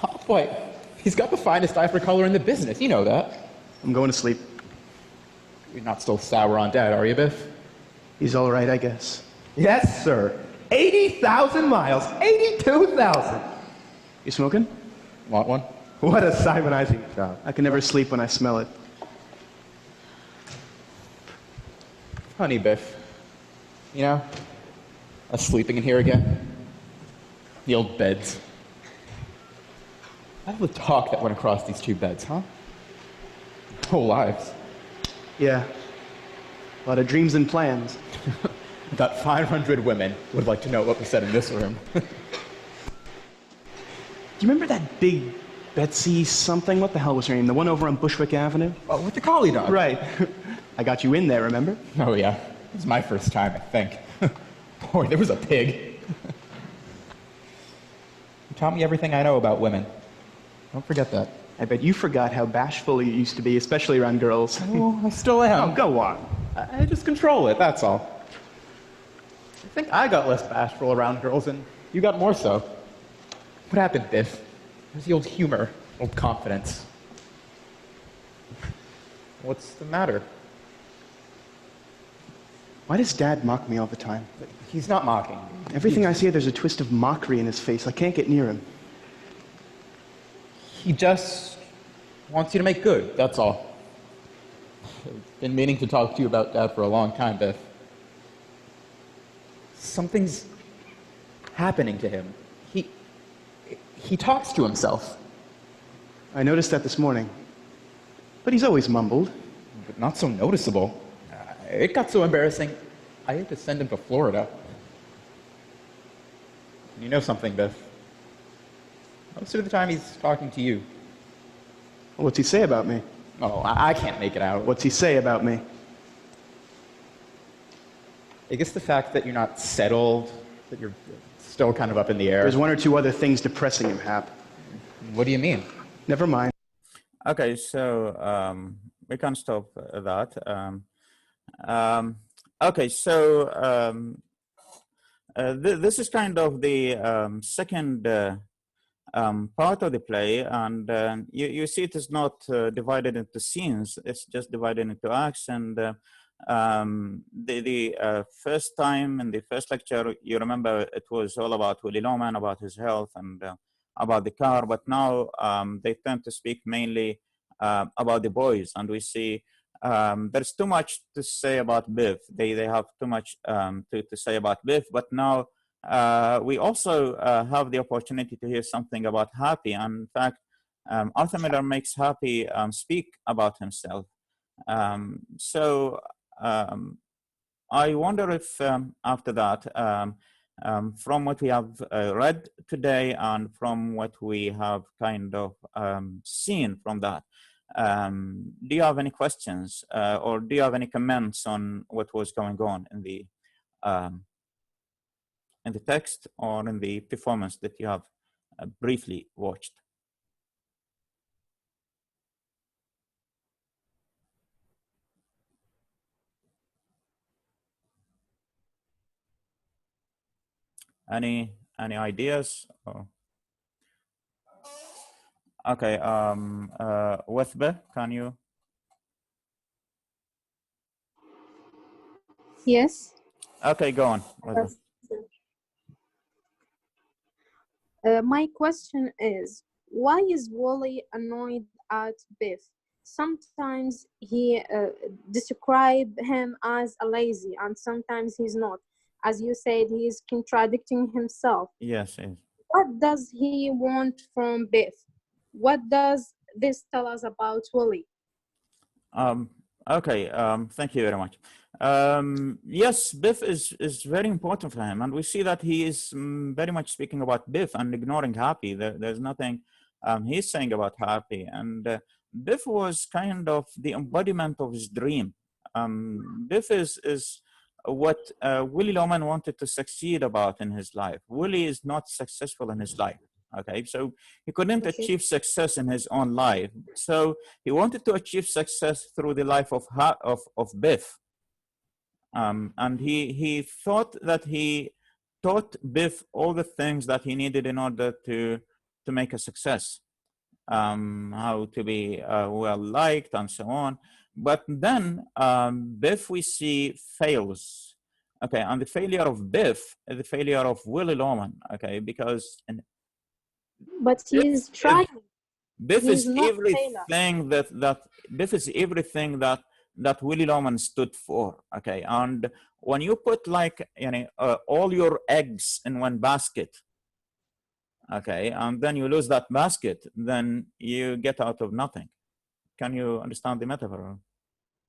Oh, boy, he's got the finest eye for color in the business, you know that. I'm going to sleep. You're not still sour on Dad, are you, Biff? He's all right, I guess. Yes, sir. 80,000 miles. 82,000. You smoking? Want one? What a simonizing job. I can never sleep when I smell it. Honey, Biff. You know, us sleeping in here again. The old beds. All the talk that went across these two beds, huh? Whole lives. Yeah. A lot of dreams and plans. About 500 women would like to know what we said in this room. Do you remember that big Betsy something? What the hell was her name? The one over on Bushwick Avenue? Oh, with the collie dog. Right. I got you in there, remember? Oh, yeah. It was my first time, I think. Boy, there was a pig. You taught me everything I know about women. Don't forget that. I bet you forgot how bashful you used to be, especially around girls. Oh, I still am. Oh, go on. I just control it, that's all. I think I got less bashful around girls, and you got more so. What happened, Biff? Where's the old humor, old confidence? What's the matter? Why does Dad mock me all the time? He's not mocking. Everything I see, there's a twist of mockery in his face. I can't get near him. He just wants you to make good, that's all. I've been meaning to talk to you about Dad for a long time, Biff. Something's happening to him. He talks to himself. I noticed that this morning. But he's always mumbled. But not so noticeable. It got so embarrassing, I had to send him to Florida. You know something, Biff? Most of the time he's talking to you. Well, what's he say about me? Oh, I can't make it out. What's he say about me? I guess the fact that you're not settled, that you're still kind of up in the air. There's one or two other things depressing him, Hap. What do you mean? Never mind. Okay, so we can stop that. Okay, so this is kind of the second part of the play, and you see it is not divided into scenes, it's just divided into acts. And the first time in the first lecture, you remember it was all about Willie Loman, about his health and about the car, but now they tend to speak mainly about the boys, and we see there's too much to say about Biff. They have too much to say about Biff, but now we also have the opportunity to hear something about Happy. And in fact, Arthur Miller makes Happy speak about himself. So I wonder if after that, from what we have read today and from what we have kind of seen from that, do you have any questions or do you have any comments on what was going on in the text or in the performance that you have briefly watched? Any ideas? Or... Okay. Withbe, can you? Yes. Okay, go on. Withbe. My question is, why is Wally annoyed at Biff? Sometimes he describe him as a lazy, and sometimes he's not. As you said, he's contradicting himself. Yes. Yes. What does he want from Biff? What does this tell us about Wally? Okay. Thank you very much. Yes, Biff is very important for him, and we see that he is very much speaking about Biff and ignoring Happy. There's nothing he's saying about Happy, and Biff was kind of the embodiment of his dream. Biff is what Willie Loman wanted to succeed about in his life. Willie is not successful in his life. Okay, so he couldn't achieve success in his own life. So he wanted to achieve success through the life of Biff. And he thought that he taught Biff all the things that he needed in order to make a success, how to be well liked and so on. But then Biff, we see, fails. Okay, and the failure of Biff is the failure of Willie Loman. Okay, because but he's trying. Biff is everything that Biff is everything that Willie Loman stood for. Okay, and when you put like all your eggs in one basket, okay, and then you lose that basket, then you get out of nothing. Can you understand the metaphor?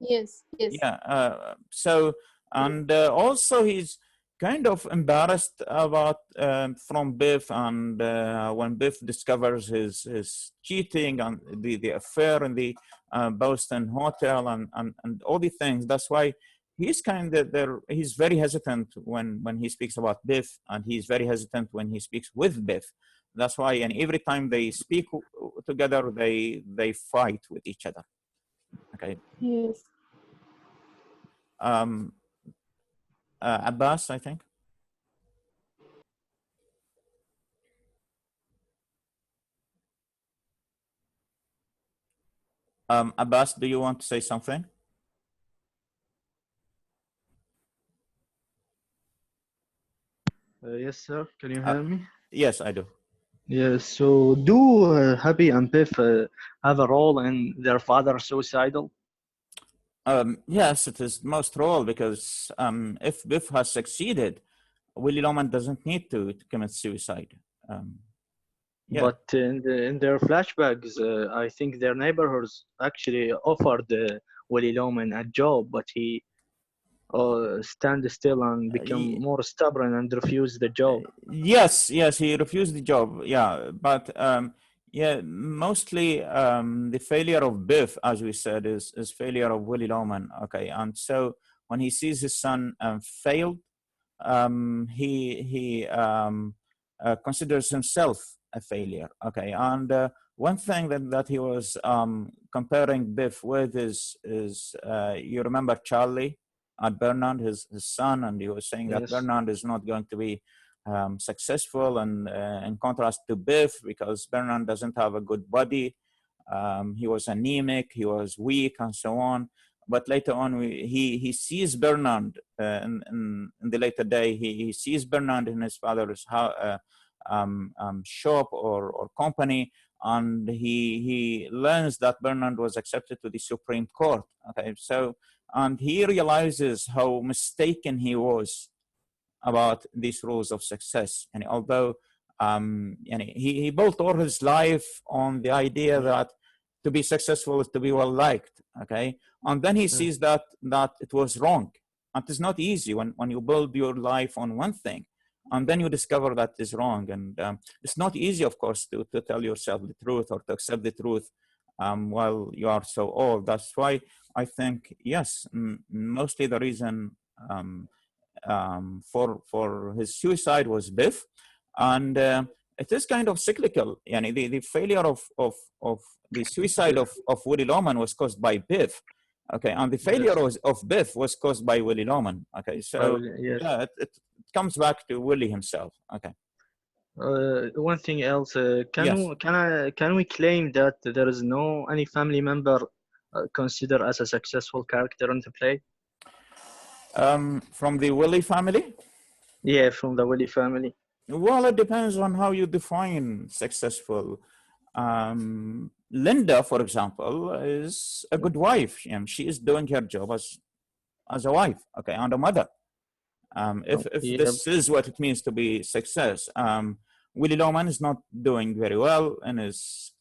Yes. Yes. Yeah. So and also he's kind of embarrassed about from Biff, and when Biff discovers his cheating and the affair in the Boston hotel and all the things. That's why he's kind of there. He's very hesitant when he speaks about Biff, and he's very hesitant when he speaks with Biff. That's why, and every time they speak together, they fight with each other. Okay. Yes. Abbas, I think. Abbas, do you want to say something? Yes, sir. Can you hear me? Yes, I do. Yes. So, do Happy and Biff have a role in their father's suicidal? Yes, it is most role, because if Biff has succeeded, Willie Loman doesn't need to commit suicide. Yeah. But in their flashbacks, I think their neighborhoods actually offered Willie Loman a job, but he stand still and become more stubborn and refused the job. Yes, he refused the job. Yeah, but yeah, mostly the failure of Biff, as we said, is failure of Willie Loman. Okay, and so when he sees his son failed, he considers himself a failure. Okay, and one thing that he was comparing Biff with is you remember Charlie at Bernard, his son, and he was saying that Bernard is not going to be successful, and in contrast to Biff, because Bernard doesn't have a good body. He was anemic, he was weak, and so on. But later on, he sees Bernard in the later day. He sees Bernard in his father's shop or company, and he learns that Bernard was accepted to the Supreme Court. Okay, so and he realizes how mistaken he was about these rules of success. And although he built all his life on the idea that to be successful is to be well liked. Okay, and then he sees that it was wrong. And it's not easy when you build your life on one thing, and then you discover that is wrong. And it's not easy, of course, to tell yourself the truth or to accept the truth while you are so old. That's why I think, yes, mostly the reason for his suicide was Biff. And it is kind of cyclical. The failure of the suicide of Woody Loman was caused by Biff. Okay, and the Yes. failure of Biff was caused by Willie Loman. Okay, so Yes. yeah, it comes back to Willie himself. Okay. One thing else, Yes. can we claim that there is no any family member considered as a successful character in the play? From the Willie family? Yeah, from the Willy family. Well, it depends on how you define successful. Linda, for example, is a good wife. She is doing her job as a wife, okay, and a mother. If Yeah, this is what it means to be success, Willie Loman is not doing very well in his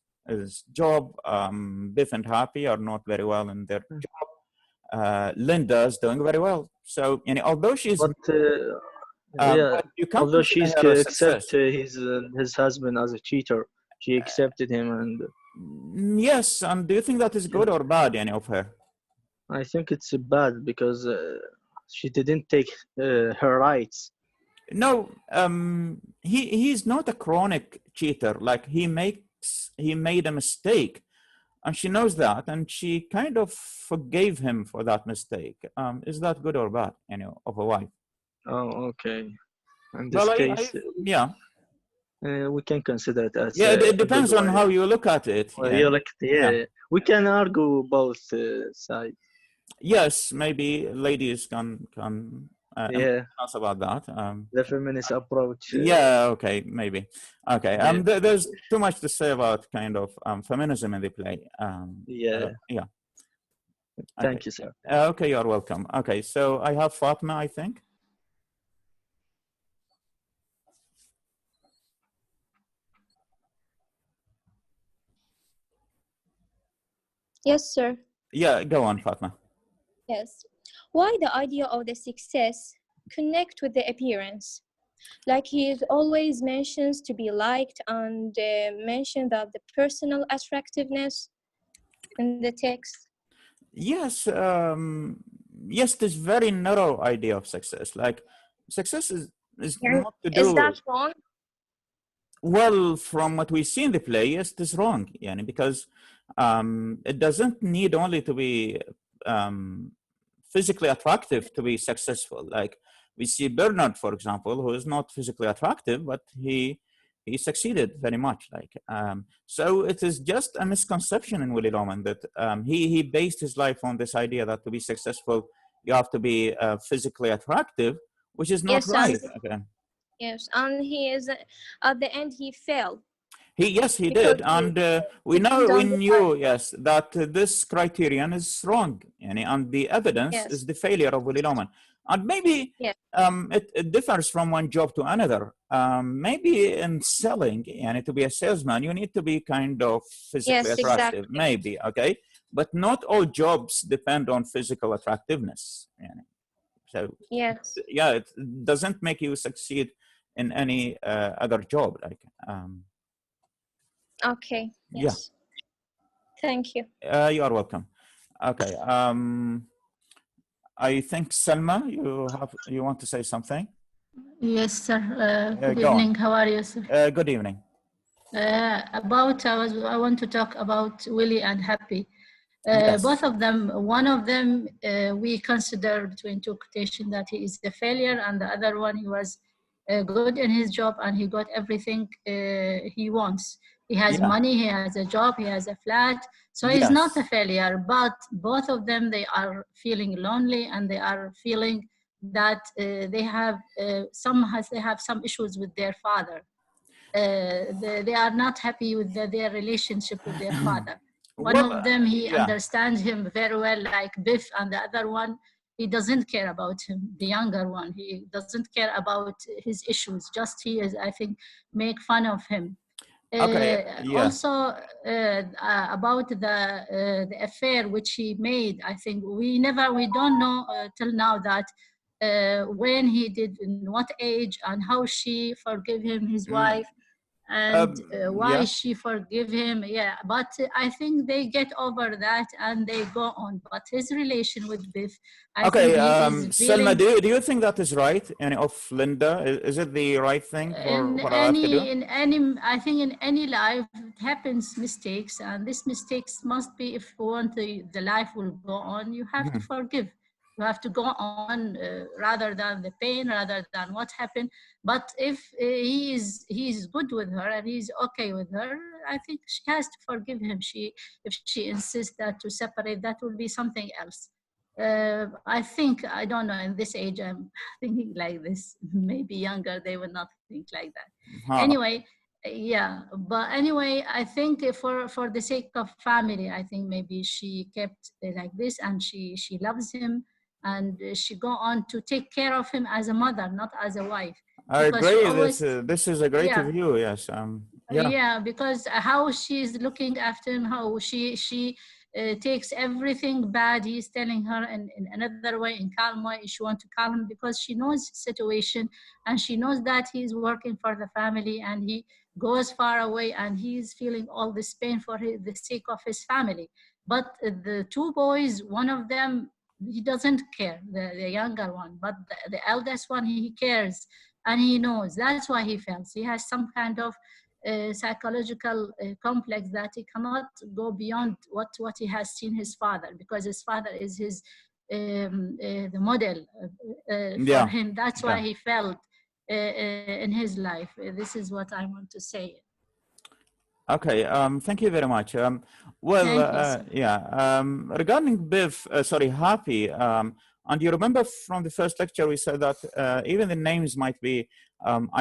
job. Biff and Happy are not very well in their job. Linda is doing very well. So, although she's, but yeah, but you can't although consider she's her a accept success. his husband as a cheater, she accepted him, and Yes, and do you think that is good or bad, of her? I think it's bad because she didn't take her rights. No, he's not a chronic cheater. Like he made a mistake, and she knows that, and she kind of forgave him for that mistake. Is that good or bad, of a wife? Oh, okay. In this Well, case, yeah, we can consider it as yeah. It a depends good on way. how you look at it. Well, Yeah, you're like, yeah, we can argue both sides. yes, maybe ladies can Yeah, us about that. the feminist approach. Yeah, okay, maybe. Okay. Yeah. There's too much to say about kind of feminism in the play. Yeah. Yeah. Thank Okay. you, sir. Okay, you're welcome. Okay, so I have Fatma, I think. Yes, sir. Yeah, go on, Fatma. Yes. Why the idea of the success connect with the appearance? Like he is always mentions to be liked and mention that the personal attractiveness in the text. Yes, yes, this very narrow idea of success. Like success is not to do. Is that wrong? Well, from what we see in the play, yes, it is wrong. Because it doesn't need only to be physically attractive to be successful. Like we see Bernard, for example, who is not physically attractive, but he succeeded very much. Like so, it is just a misconception in Willie Loman that he based his life on this idea that to be successful you have to be physically attractive, which is not right. Okay. Yes, and he is at the end he fell. Yes, he Because did, and we knew, yes, that this criterion is wrong, and the evidence is the failure of Willie Loman. And maybe it differs from one job to another. Maybe in selling, to be a salesman, you need to be kind of physically attractive, maybe, okay? But not all jobs depend on physical attractiveness. So, yeah, it doesn't make you succeed in any other job. Like, okay. Yes. Yeah. Thank you. You are welcome. Okay. I think Selma, you want to say something? Yes, sir. Good evening. How are you, sir? Good evening. I want to talk about Willie and Happy. Yes. Both of them, one of them, we consider between two quotation that he is a failure, and the other one, he was good in his job and he got everything he wants. He has money, he has a job, he has a flat. So he's not a failure, but both of them, they are feeling lonely and they are feeling that they have some issues with their father. They are not happy with their relationship with their father. One of them, he understands him very well, like Biff, and the other one, he doesn't care about him, the younger one. He doesn't care about his issues. Just he is, I think, make fun of him. Also, about the affair which he made, I think we don't know till now that when he did, in what age, and how she forgave him, his wife. and why Yeah. she forgive him. Yeah, but I think they get over that and they go on. But his relation with Biff, I think Okay, he is Selma, feeling do you think that is right? And of Linda, is it the right thing for what I have to do? in any I think in any life it happens mistakes, and these mistakes must be, if you want the life will go on, you have to Mhm. forgive. You have to go on, rather than the pain, rather than what happened. But if he is good with her and he's okay with her, I think she has to forgive him. She If she insists that to separate, that will be something else. I think, I don't know, in this age I'm thinking like this. Maybe younger they would not think like that. Huh. Anyway, yeah, but anyway, I think for the sake of family, I think maybe she kept like this, and she loves him, and she go on to take care of him as a mother, not as a wife, I because she agree. always, This is a great yeah, view. Yes. Yeah. yeah, because how she's looking after him, how she takes everything bad he's telling her in another way, in calm way. She wants to calm him because she knows his situation, and she knows that he's working for the family, and he goes far away, and he's feeling all this pain for the sake of his family. But the two boys, one of them, he doesn't care, the younger one, but the eldest one, he cares, and he knows. That's why he fails. He has some kind of psychological complex that he cannot go beyond what he has seen his father, because his father is his the model for Yeah. him. That's why Yeah. he felt in his life. This is what I want to say. Okay. Thank you very much. Well, Thank you, sir. yeah. Regarding Biff, sorry, Happy. And you remember from the first lecture we said that even the names might be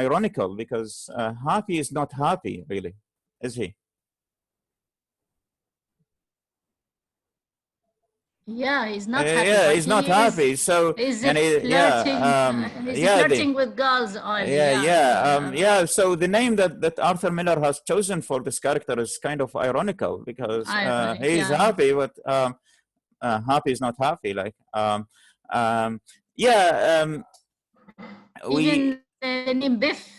ironical, because Happy is not happy, really, is he? Yeah, he's not happy, Yeah, but he's not happy. So, is and flirting. He's yeah, flirting with girls only. yeah, Yeah, yeah, yeah. So the name that Arthur Miller has chosen for this character is kind of ironical, because ironic. he's Yeah, happy, but happy is not happy. Like, yeah, we. even the name Biff,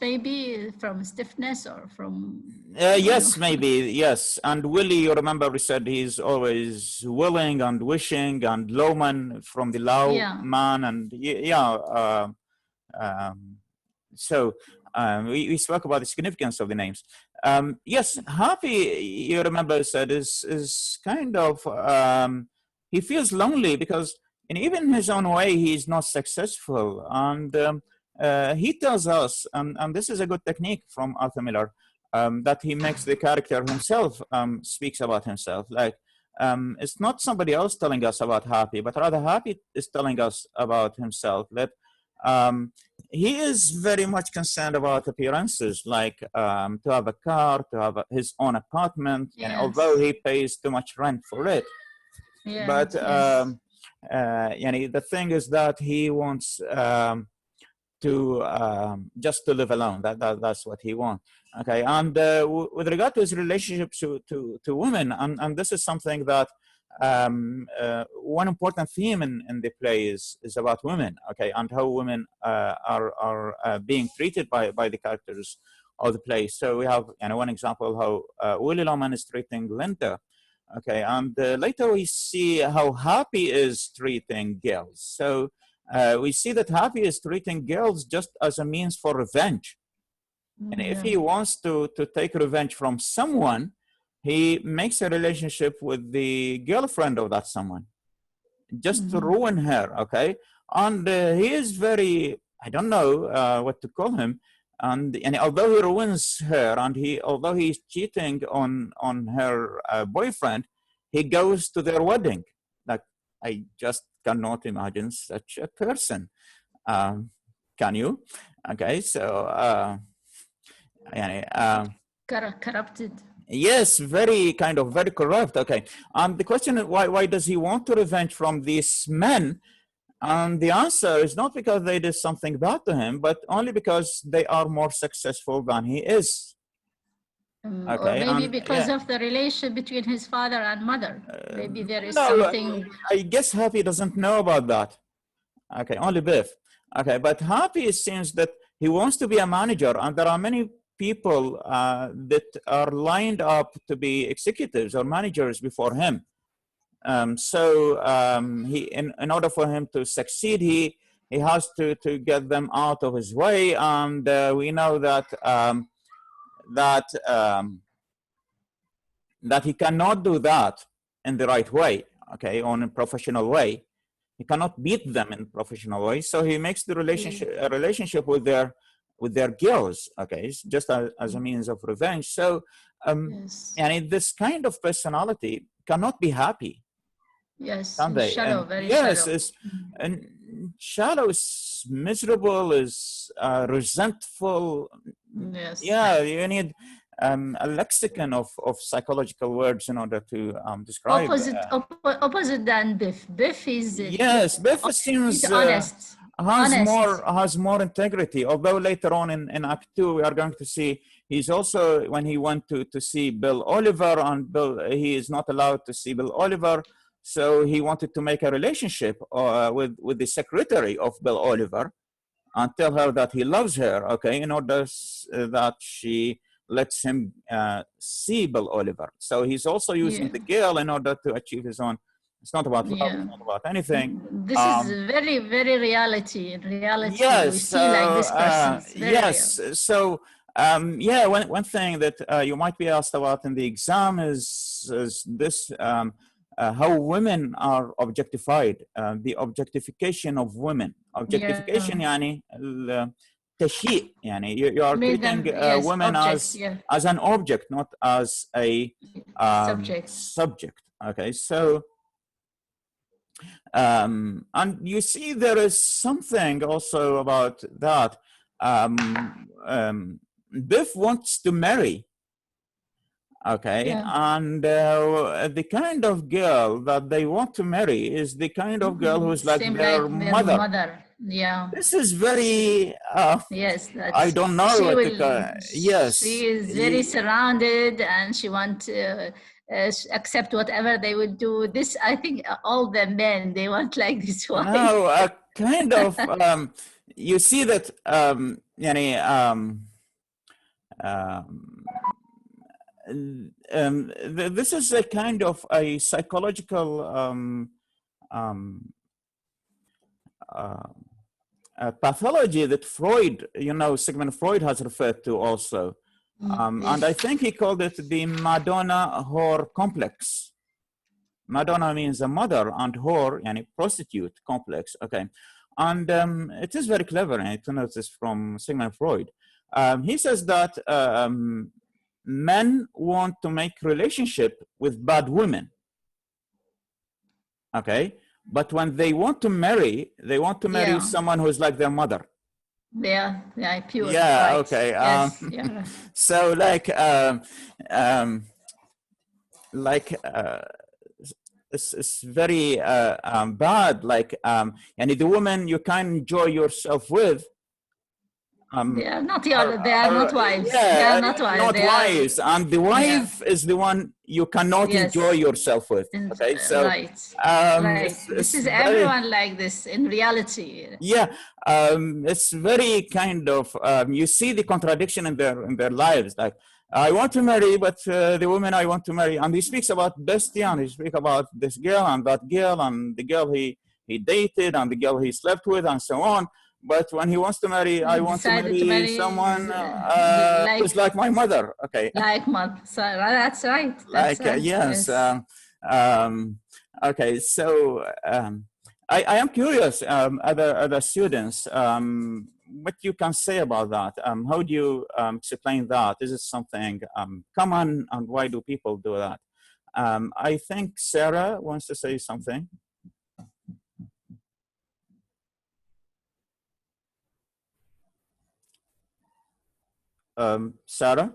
maybe from stiffness or from, I don't know. Yes, maybe, yes. And Willie, you remember we said he's always willing and wishing, and Lowman from the Low Yeah, man, and yeah. Um, so we spoke about the significance of the names. Yes, Happy, you remember said is kind of he feels lonely because in even his own way he's not successful, and he tells us, and this is a good technique from Arthur Miller, that he makes the character himself speaks about himself. Like, it's not somebody else telling us about Happy, but rather Happy is telling us about himself. That he is very much concerned about appearances, like to have a car, to have his own apartment, and although yes, he pays too much rent for it. But yes. the thing is that he wants to just to live alone. That's what he wants. Okay, and with regard to his relationship to women, and this is something that one important theme in the play is about women. Okay, and how women are being treated by the characters of the play. So we have one example how Willie Loman is treating Linda. Okay, and later we see how Happy is treating girls. So we see that Happy is treating girls just as a means for revenge. And if he wants to take revenge from someone, he makes a relationship with the girlfriend of that someone, just to ruin her, okay? And he is very, I don't know what to call him, and although he ruins her, and although he's cheating on her boyfriend, he goes to their wedding. Like, I just cannot imagine such a person. Can you? Okay, so Corrupted. yes, very kind of very corrupt. Okay, the question is why does he want to revenge from these men? And the answer is not because they did something bad to him, but only because they are more successful than he is. Or Okay, maybe and because of the relation between his father and mother. Maybe there is no, something. I guess Happy doesn't know about that. Okay, only Biff. Okay, but Happy, it seems that he wants to be a manager, and there are many people that are lined up to be executives or managers before him. In order for him to succeed, he has to get them out of his way, and we know that that he cannot do that in the right way, okay, on a professional way. He cannot beat them in a professional way, so he makes the relationship with their girls, okay, it's just as a means of revenge. So, and this kind of personality cannot be happy. Yes, Can they? shallow, And very yes, shallow. and shallow is miserable, is resentful. Yes. Yeah, you need a lexicon of psychological words in order to describe. Opposite than Biff. Biff is Yes, Biff seems he's honest. has more integrity. Although later on in Act 2 we are going to see he's also, when he went to see Bill Oliver, and he is not allowed to see Bill Oliver, so he wanted to make a relationship with the secretary of Bill Oliver and tell her that he loves her, okay, in order that she lets him see Bill Oliver. So he's also using the girl in order to achieve his own. It's not about love, it's not about anything. This is very, very reality. In reality, yes, we see like this person. Yes. Real. So, yeah, one thing that you might be asked about in the exam is this, how women are objectified, the objectification of women. Objectification, يعني تشيء, يعني you are treating women as an object, not as a subject. Okay, so and you see there is something also about that. Biff wants to marry. Okay, and the kind of girl that they want to marry is the kind of girl who's like their mother. Yeah. This is very. Yes, that's, I don't know. Yes. She is very surrounded, and she wants to accept whatever they would do. This, I think, all the men they want like this wife. No, kind of. You see that. This is a kind of a psychological pathology that Freud, Sigmund Freud has referred to also. And I think he called it the Madonna whore complex. Madonna means a mother, and whore, yani prostitute complex, okay. And it is very clever, and it notes this from Sigmund Freud. He says that men want to make relationship with bad women, okay, but when they want to marry, they want to marry someone who's like their mother. Yeah, pure. Yeah, right. Okay. Yes, So it's very bad. And the woman you can enjoy yourself with. They are not wives. Yeah, they are not wives. Not wives. And the wife is the one you cannot enjoy yourself with. Okay, so right. This is everyone like this in reality. Yeah, it's very kind of you see the contradiction in their lives. Like, I want to marry, but the woman I want to marry, and he speaks about bestie, and he speaks about this girl and that girl, and the girl he dated, and the girl he slept with, and so on. But when he wants to marry, I want to marry someone who's like my mother. Okay. Like mother. So, that's right. That's right. Yes. Okay. So I am curious, other students, what you can say about that. How do you explain that? Is it something common, and why do people do that? I think Sarah wants to say something. Sarah?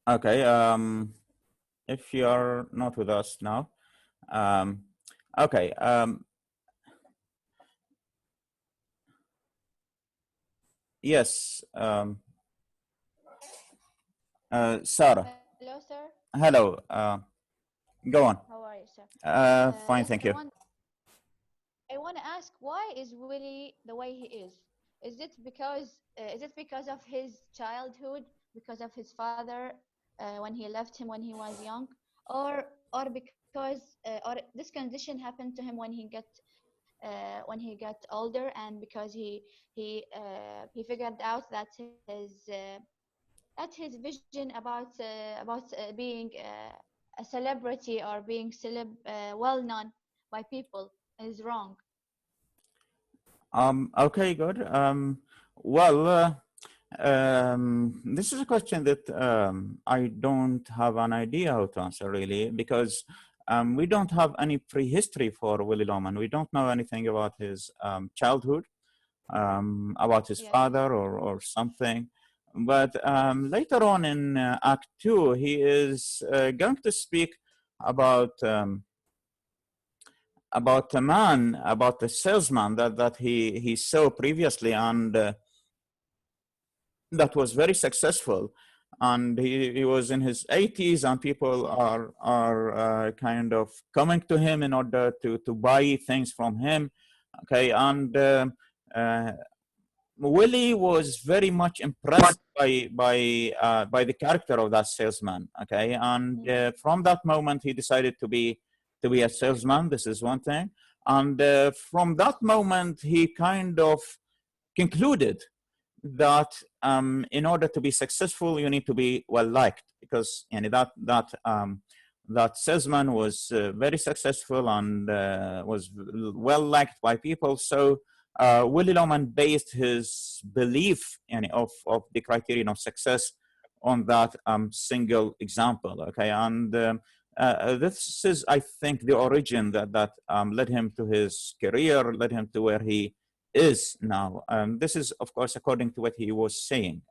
Okay, if you're not with us now, okay. Yes, Sarah. Hello, sir. Hello. Go on. How are you, sir? Fine, Yes, thank you. I want to ask, why is Willie the way he is? Is it because of his childhood, because of his father when he left him when he was young, or or this condition happened to him when he got older, and because he figured out that his vision about being a celebrity or being well known by people is wrong. Okay, good. Well, this is a question that I don't have an idea how to answer really, because we don't have any prehistory for Willy Loman. We don't know anything about his childhood, about his Yes. father or something. But later on in Act 2, he is going to speak about a man, about the salesman that he saw previously, and that was very successful. And he was in his 80s, and people are kind of coming to him in order to buy things from him. Okay, and uh, Willie was very much impressed by the character of that salesman. Okay, and from that moment he decided to be a salesman. This is one thing, and from that moment he kind of concluded that in order to be successful, you need to be well liked, because that salesman was very successful and was well liked by people. So Willy Loman based his belief of the criterion of success on that single example. Okay, and this is, I think, the origin that led him to his career, led him to where he is now. This is, of course, according to what he was saying.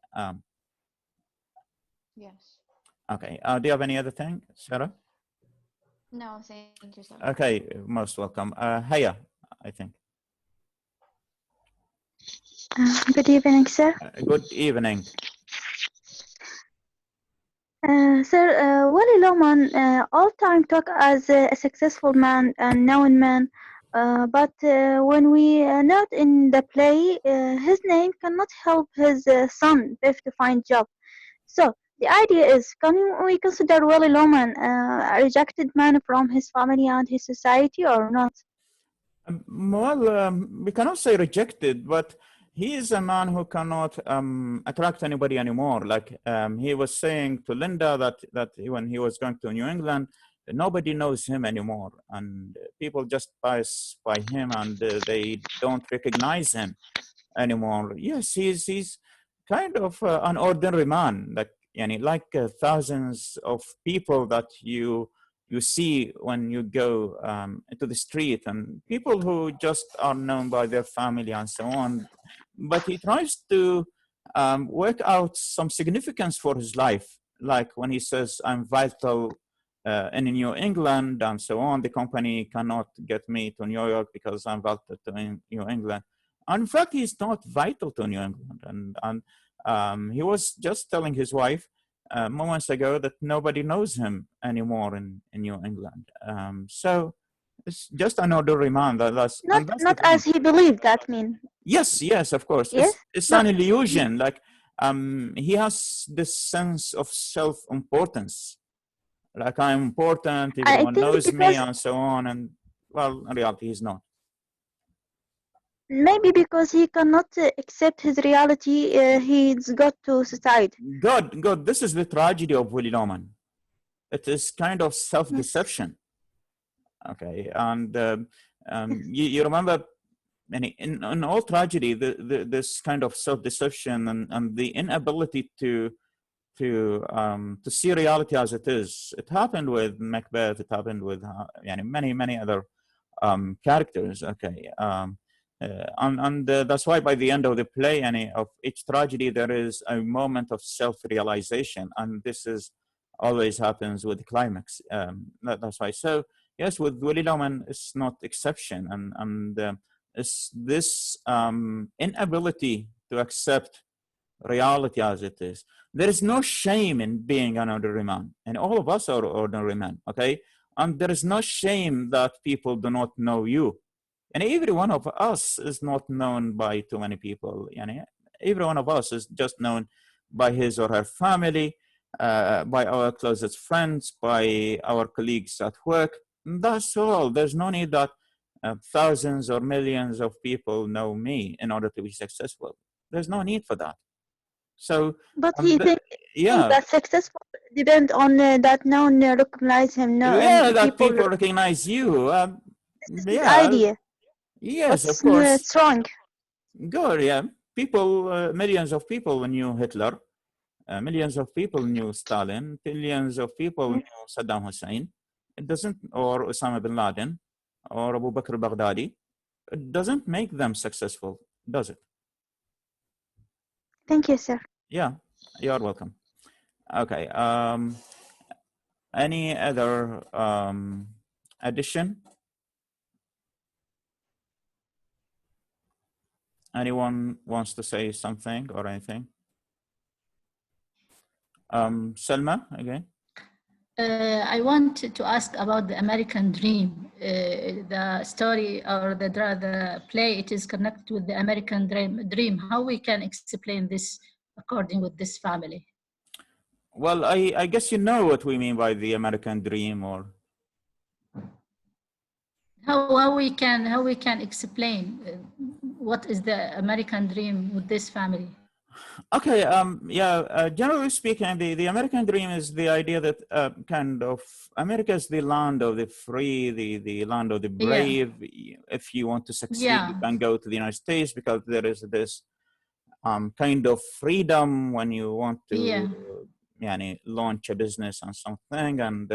Yes. Okay. Do you have any other thing, Sarah? No, thank you, sir. Okay, most welcome. Haya, I think. Good evening, sir. Good evening. Sir, Wally Loman all time talk as a successful man and known man, but when we note in the play, his name cannot help his son Biff to find job. So the idea is, can we consider Wally Loman a rejected man from his family and his society or not? Well, we cannot say rejected, but he is a man who cannot attract anybody anymore. Like he was saying to Linda that when he was going to New England, nobody knows him anymore, and people just pass by him and they don't recognize him anymore. Yes, he's kind of an ordinary man, like thousands of people that you see when you go into the street, and people who just are known by their family and so on. But he tries to work out some significance for his life, like when he says, I'm vital in New England and so on. The company cannot get me to New York because I'm vital to New England. And in fact, he's not vital to New England. And he was just telling his wife moments ago that nobody knows him anymore in New England. So it's just an ordinary man. That's Not as he believed. That mean. Yes, of course. Yes. It's an illusion. Like he has this sense of self-importance. Like, I'm important, everyone knows me, and so on. And well, in reality, he's not. Maybe because he cannot accept his reality, he's got to suicide. Good. This is the tragedy of Willy Loman. It is kind of self-deception. Okay, and you remember, in all tragedy, this kind of self-deception and the inability to see reality as it is. It happened with Macbeth. It happened with many other characters. Okay. And that's why by the end of the play, of each tragedy, there is a moment of self-realization, and this is always happens with the climax. That's why. So yes, with Willy Loman, it's not exception, and it's this inability to accept reality as it is. There is no shame in being an ordinary man, and all of us are ordinary men, okay? And there is no shame that people do not know you. And every one of us is not known by too many people. Every one of us is just known by his or her family, by our closest friends, by our colleagues at work. That's all. There's no need that thousands or millions of people know me in order to be successful. There's no need for that. So, But he think yeah, that successful depend on that no one recognize him, no, yeah, and that people. people recognize you. This is his Yeah, idea. yes, of What's course. it's wrong? Good, yeah. People, millions of people knew Hitler. Millions of people knew Stalin. Billions of people knew Saddam Hussein. It doesn't, or Osama bin Laden, or Abu Bakr al-Baghdadi. It doesn't make them successful, does it? Thank you, sir. Yeah, you're welcome. Okay. Any other addition? Anyone wants to say something or anything? Selma, again. I want to ask about the American Dream. The story or the play, it is connected with the American Dream. How we can explain this according with this family? Well, I guess you know what we mean by the American Dream, or how we can explain what is the American Dream with this family? Okay, yeah, generally speaking, the American Dream is the idea that kind of America is the land of the free, the land of the brave. Yeah. If you want to succeed, you can go to the United States because there is this kind of freedom when you want to launch a business on something, and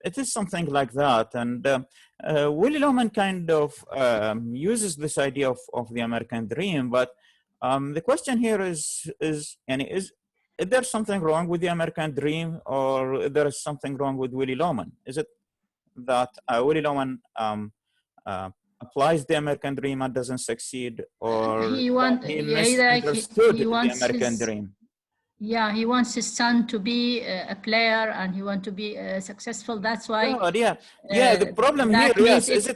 it is something like that. And Willy Loman kind of uses this idea of the American dream. But the question here is there something wrong with the American dream, or is there something wrong with Willy Loman? Is it that Willy Loman applies the American dream and doesn't succeed, or he misunderstood the American dream? Yeah, he wants his son to be a player, and he wants to be successful. That's why. God, yeah. The problem here, yes, is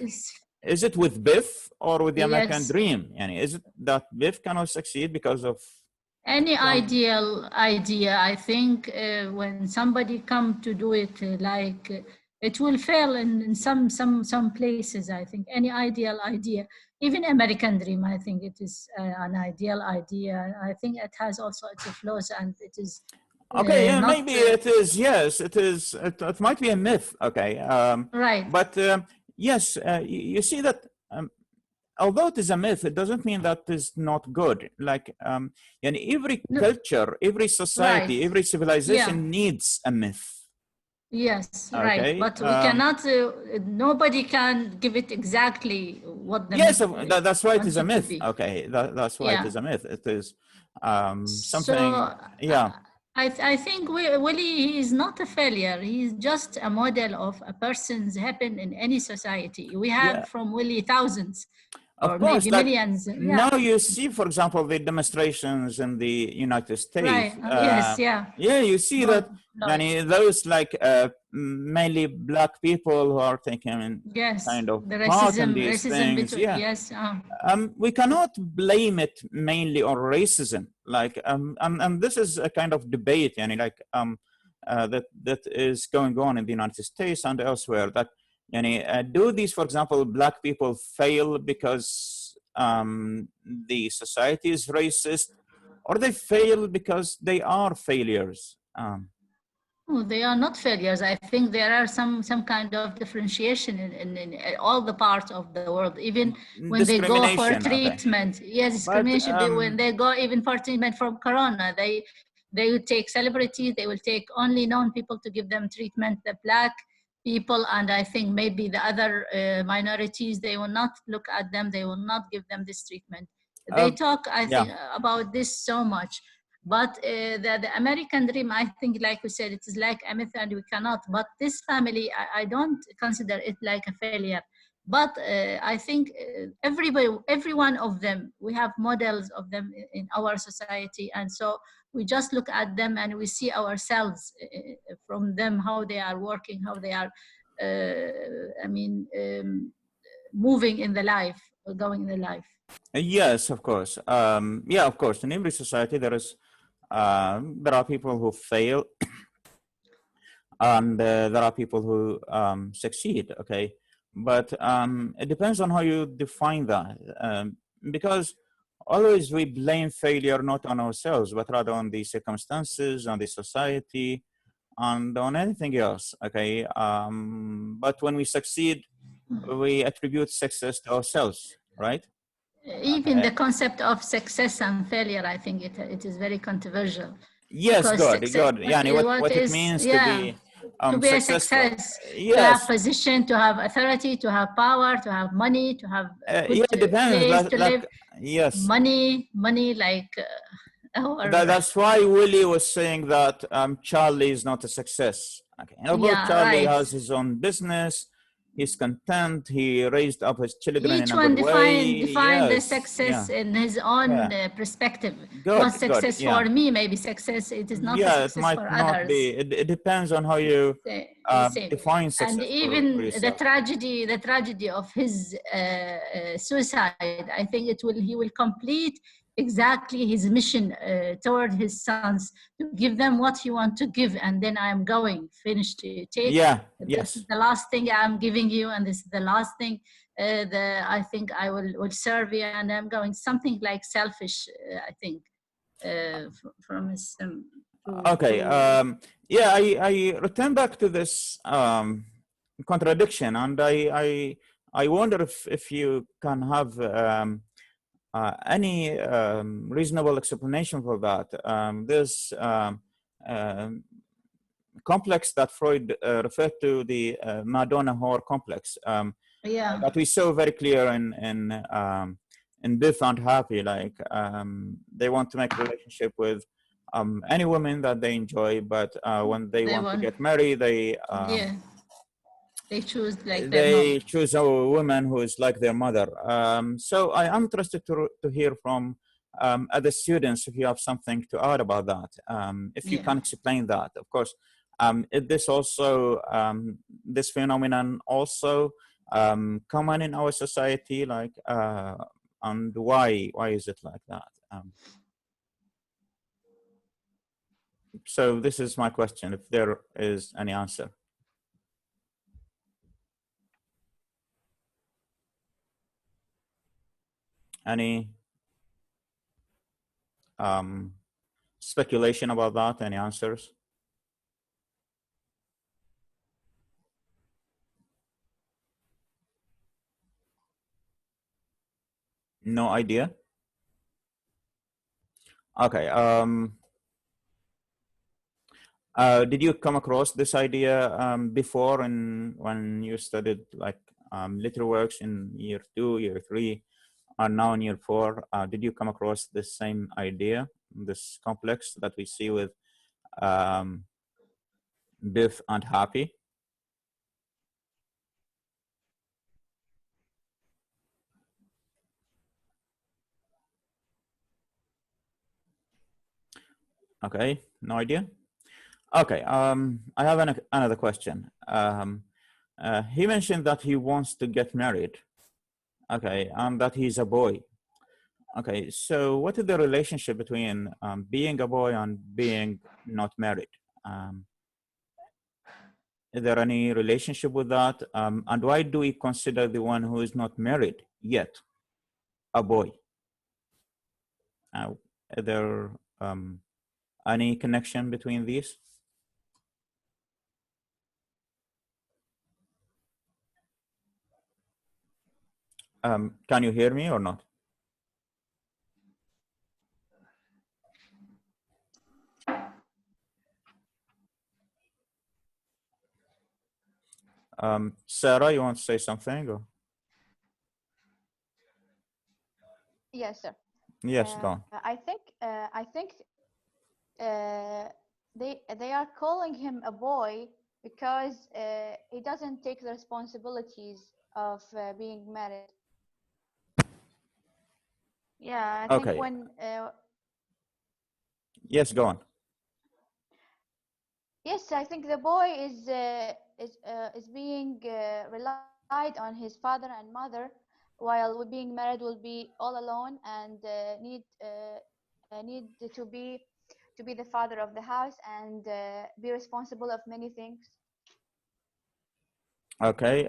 it with Biff or with the American dream? And is it that Biff cannot succeed because of any ideal idea? I think when somebody come to do it, it will fail in some places. I think any ideal idea, even American dream, I think it is an ideal idea. I think it has also its flaws, and it is okay. Yeah, maybe it is. Yes, it is. It might be a myth. Okay. Right. But yes, you see that. Although it is a myth, it doesn't mean that it's not good. Like, and every culture, every society, every civilization needs a myth. Yes, right. But we cannot, nobody can give it exactly what the myth is. That's why it is a myth. Okay, that's why it is a myth. It is something, I think Willie, he is not a failure. He's just a model of a person's happen in any society. We have from Willie thousands. Or maybe millions. Now you see, for example, the demonstrations in the United States. Right. Yes. Yeah. Yeah, you see that those like mainly black people who are taking kind of the part in these racism things. Between, yes. We cannot blame it mainly on racism. Like, and this is a kind of debate, that is going on in the United States and elsewhere. That. Do these, for example, black people fail because the society is racist, or they fail because they are failures? Oh, they are not failures. I think there are some kind of differentiation in all the parts of the world, even when they go for treatment. Okay. Yes, discrimination. When they go even for treatment from corona, they will take celebrities, they will take only known people to give them treatment. The black people, and I think maybe the other minorities, they will not look at them, they will not give them this treatment. They talk, I think, about this so much. But the American dream, I think, like we said, it is like a myth and we cannot. But this family, I don't consider it like a failure. But I think every one of them, we have models of them in our society, and so we just look at them and we see ourselves from them, how they are working, how they are, moving in the life, going in the life. Yes, of course. Yeah, of course. In every society, there are people who fail, and there are people who succeed. Okay, but it depends on how you define that, because always we blame failure not on ourselves, but rather on the circumstances, on the society, and on anything else. Okay, but when we succeed, we attribute success to ourselves, right? Even the concept of success and failure, I think it is very controversial. Yes, Because good, success, good. Yeah, what it is, means yeah, to be a successful. success, to have Yes. position, to have authority, to have power, to have money, to have a good Yeah, it depends. place to live. Yes. Money, like That's why Willie was saying that Charlie is not a success. Okay. Although yeah, Charlie right. has his own business, he's content. He raised up his children Each in a one good way. define the Yes. success Yeah. in his own Yeah. perspective. Good. What's Good. success Yeah. for me may be success. It is not a Yeah. It success might for not others. be. It depends on how you Same. define And success even for the yourself. tragedy of his suicide, I think he will complete exactly his mission toward his sons, to give them what he wants to give, and then I'm going, finished, take. Yeah. This Yes. is the last thing I'm giving you, and this is the last thing I think I will serve you, and I'm going, something like selfish, I think, from his Okay. Yeah, I return back to this contradiction, and I wonder if you can have any reasonable explanation for that. This complex that Freud referred to, the Madonna whore complex, yeah, that we saw very clear in Biff and Happy. Like they want to make a relationship with any woman that they enjoy, but when they want to get married, yeah, they choose like their they mom. choose a woman who is like their mother. So I am interested to hear from other students if you have something to add about that. If you Yeah. can explain that, of course. Is this also this phenomenon also common in our society? Like, and why is it like that? So this is my question. If there is any answer. Any speculation about that? Any answers? No idea. Okay. Did you come across this idea before, and when you studied like literary works in year 2, year 3, or now in year 4? Did you come across this same idea, this complex that we see with Biff and Happy? Okay, no idea. Okay, I have another question. He mentioned that he wants to get married. Okay, and that he's a boy. Okay, so what is the relationship between being a boy and being not married? Is there any relationship with that? And why do we consider the one who is not married yet a boy? Is there any connection between these? Can you hear me or not? Sarah, you want to say something? Or? Yes, sir. Yes, go on. I think they are calling him a boy because he doesn't take the responsibilities of being married. Yeah, I think Okay. when Yes, go on. yes, I think the boy is being relied on his father and mother, while being married will be all alone and need to be the father of the house and be responsible of many things. Okay.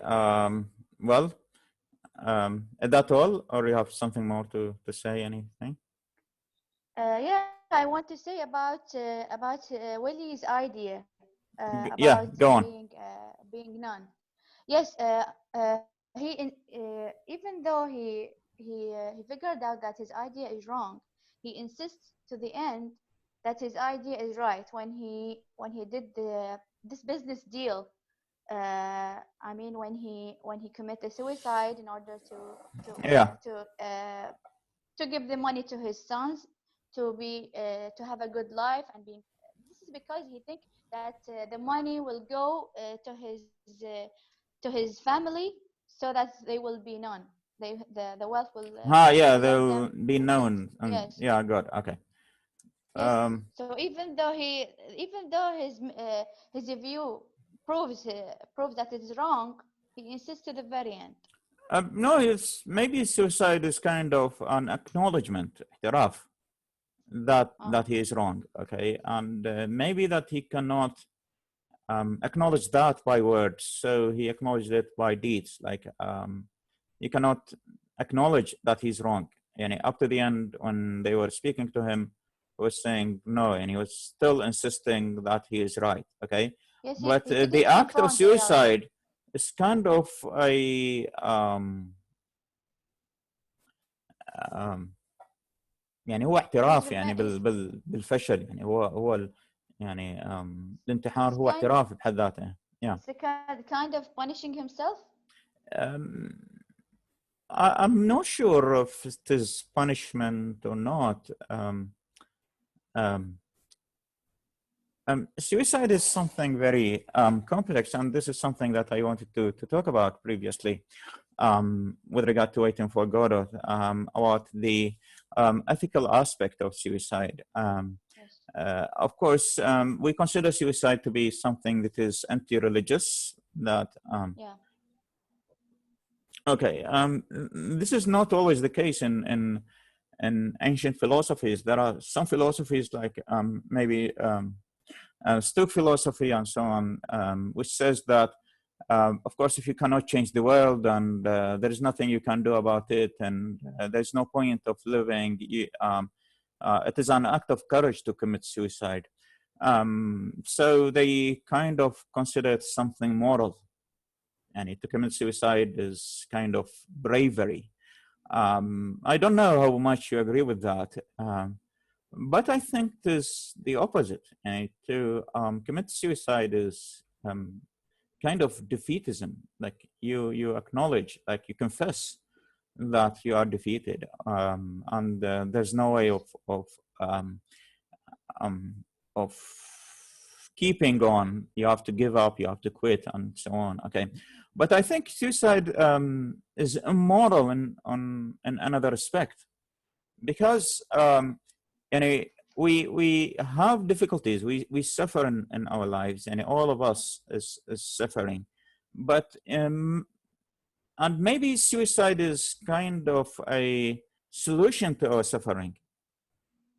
Well, is that all, or you have something more to say? Anything? Yeah, I want to say about Willie's idea about Yeah, go on. being none. Yes, even though he figured out that his idea is wrong, he insists to the end that his idea is right when he did this business deal. I mean, when he committed suicide in order to Yeah. to uh, to give the money to his sons to have a good life and being. This is because he think that the money will go to his family so that they will be known. The wealth Yeah, will let they'll them be yes, known. And yes, yeah, good. Okay. yes. Um, So even though his view proves that it is wrong, he insists to the very end. no, it's maybe suicide is kind of an acknowledgement, اعتراف, that he is wrong. Okay, and maybe that he cannot acknowledge that by words, so he acknowledged it by deeds. Like he cannot acknowledge that he's wrong. And up to the end, when they were speaking to him, he was saying no, and he was still insisting that he is right. Okay, Yes, but he the didn't act of confront reality. suicide is kind of a يعني هو He's اعتراف يعني revenge. بالفشل. يعني هو يعني الانتحار It's هو kind. اعتراف بحد ذاته. Yeah. It's a kind of punishing himself. Um, I'm not sure if it is punishment or not. Um, suicide is something very complex, and this is something that I wanted to talk about previously with regard to Waiting for Godot, about the ethical aspect of suicide. Yes. Of course, we consider suicide to be something that is anti-religious. That Yeah. okay, this is not always the case in ancient philosophies. There are some philosophies like maybe Stoic philosophy and so on, which says that, of course, if you cannot change the world and there is nothing you can do about it, and there's no point of living, it is an act of courage to commit suicide. So they kind of consider it something moral, and to commit suicide is kind of bravery. I don't know how much you agree with that. But I think it is the opposite. To commit suicide is kind of defeatism. Like you acknowledge, like you confess that you are defeated, and there's no way um, of keeping on. You have to give up. You have to quit, and so on. Okay, but I think suicide is immoral in another respect, because and we have difficulties. We suffer in our lives, and all of us is suffering. But and maybe suicide is kind of a solution to our suffering.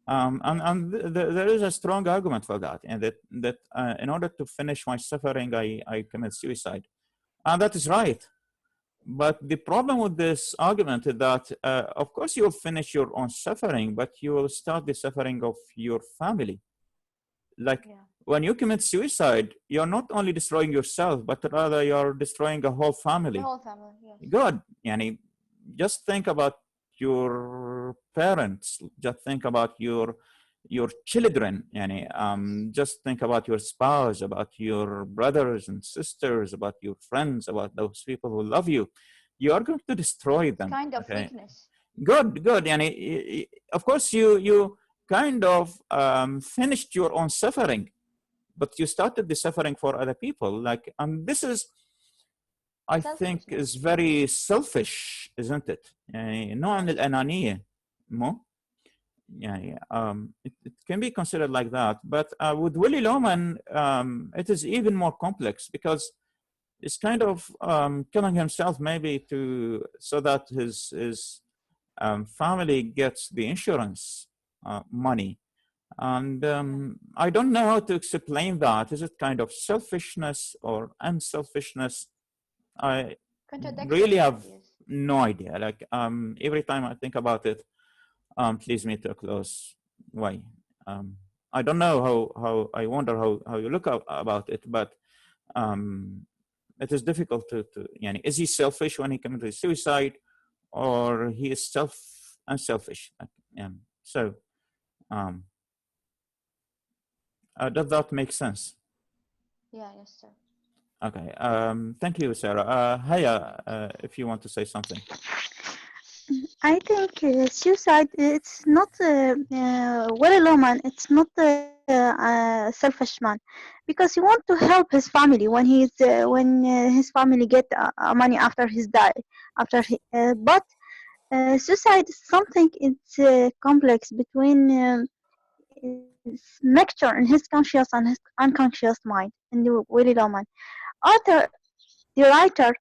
There is a strong argument for that, and that in order to finish my suffering, I commit suicide, and that is right. But the problem with this argument is that, of course, you'll finish your own suffering, but you will start the suffering of your family. Like when you commit suicide, you're not only destroying yourself, but rather you're destroying a whole The family. whole family. Yes. God, yani, just think about your parents. Just think about your children. Yani, just think about your spouse, about your brothers and sisters, about your friends, about those people who love you. You are going to destroy them. Kind of Okay. weakness. Good. Yani, of course, you kind of finished your own suffering, but you started the suffering for other people. Like, this is I think is very selfish, isn't it؟ يعني نوع من الأنانية مو؟ يعني it can be considered like that, but with Willy Loman it is even more complex because it's kind of killing himself maybe to so that his family gets the insurance money. And I don't know how to explain that. Is it kind of selfishness or unselfishness? I really have no idea. Like every time I think about it, it leads me to a close way. I don't know how I wonder how you look about it, but it is difficult to yani, is he selfish when he committed suicide, or he is unselfish? So does that make sense? Yeah, yes, sir. Okay. Thank you, Sarah. Haya, if you want to say something. I think suicide, it's not Willy Loman, it's not a selfish man, because he wants to help his family when his family get money after his die, but suicide is something, it's complex between mixture in his conscious and his unconscious mind in the Willy Loman. Arthur, the writer,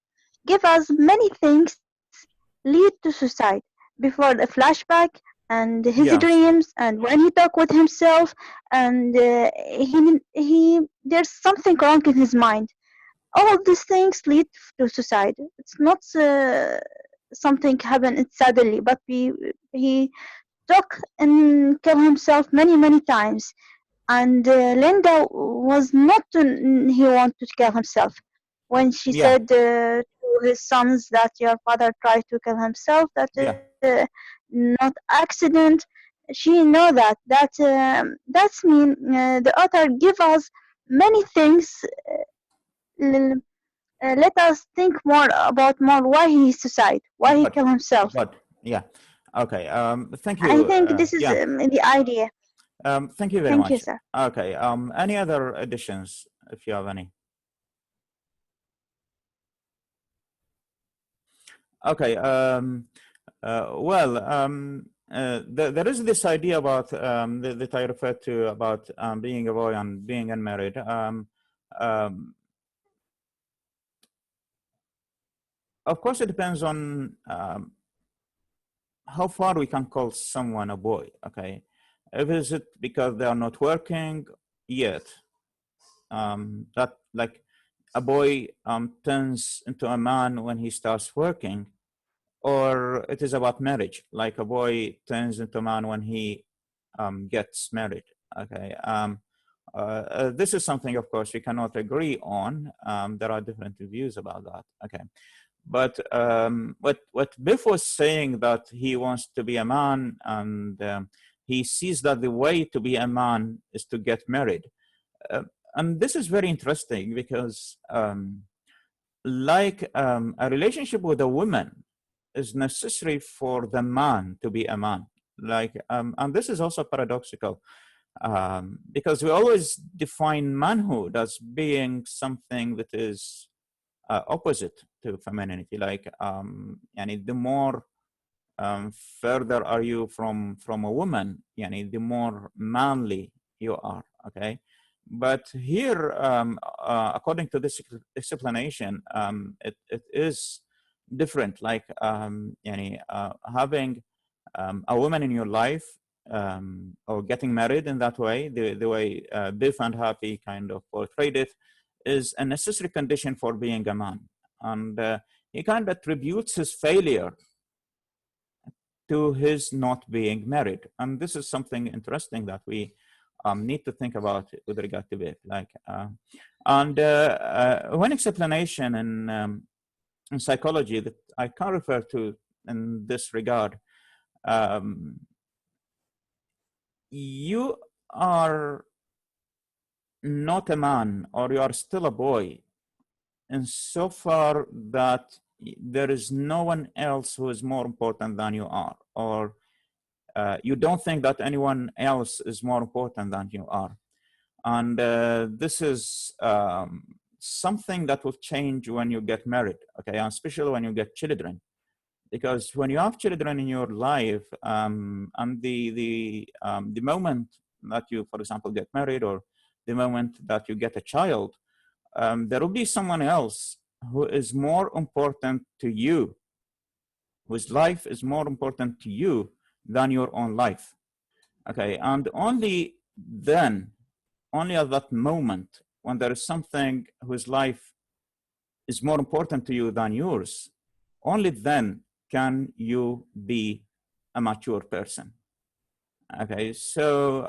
give us many things lead to suicide before the flashback and his Yes. dreams and when he talk with himself, and he there's something wrong in his mind. All these things lead to suicide. It's not something happen suddenly, but he took and kill himself many times. And Linda was not he wanted to kill himself when she Yeah. said to his sons that your father tried to kill himself, that Yeah. not accident. She know that's mean the author give us many things, let us think more about more why he suicide, why he kill himself. But yeah. Okay. Thank I you. think this is Yeah. the idea. Thank you very Thank you, much. sir. Okay. Any other additions, if you have any? Okay. Well, there is this idea about that I referred to about being a boy and being unmarried. Of course, it depends on how far we can call someone a boy. Okay, if is it because they are not working yet, that like a boy turns into a man when he starts working, or it is about marriage, like a boy turns into a man when he gets married. Okay. This is something, of course, we cannot agree on. There are different views about that. Okay. But what Biff was saying, that he wants to be a man, and he sees that the way to be a man is to get married. And this is very interesting because like a relationship with a woman is necessary for the man to be a man. Like, and this is also paradoxical because we always define manhood as being something that is opposite to femininity. Like, yani the more further are you from a woman, yani the more manly you are. Okay, but here, according to this explanation, it is different. Like, yani, having a woman in your life, or getting married in that way, the way Biff and Happy kind of portrayed it, is a necessary condition for being a man. And he kind of attributes his failure to his not being married. And this is something interesting that we need to think about with regard to Biff. Like, one explanation in psychology that I can refer to in this regard, you are not a man, or you are still a boy, insofar that there is no one else who is more important than you are, or you don't think that anyone else is more important than you are. And this is something that will change when you get married, okay, and especially when you get children. Because when you have children in your life, and the moment that you, for example, get married, or the moment that you get a child, there will be someone else who is more important to you, whose life is more important to you than your own life. Okay, and only then, only at that moment, when there is something whose life is more important to you than yours, only then can you be a mature person. Okay, so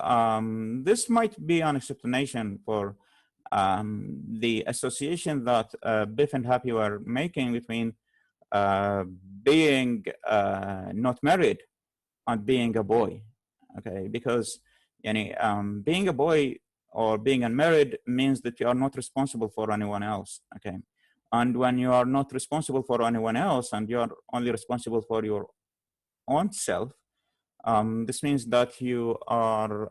this might be an explanation for the association that Biff and Happy were making between being not married and being a boy. Okay, because being a boy or being unmarried means that you are not responsible for anyone else. Okay, and when you are not responsible for anyone else and you are only responsible for your own self, this means that you are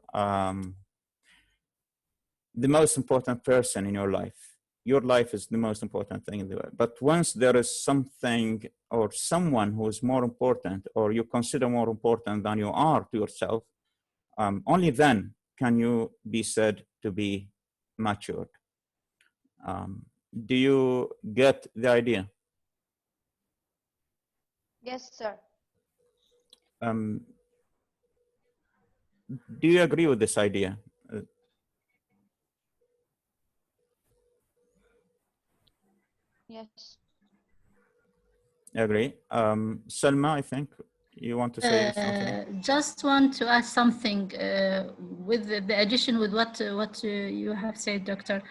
the most important person in your life. Your life is the most important thing in the world. But once there is something or someone who is more important, or you consider more important than you are to yourself, only then can you be said to be matured. Do you get the idea? Yes, sir. Do you agree with this idea? Yes. Agree. Selma, I think you want to say something. Just want to add something with the addition with what you have said, Doctor.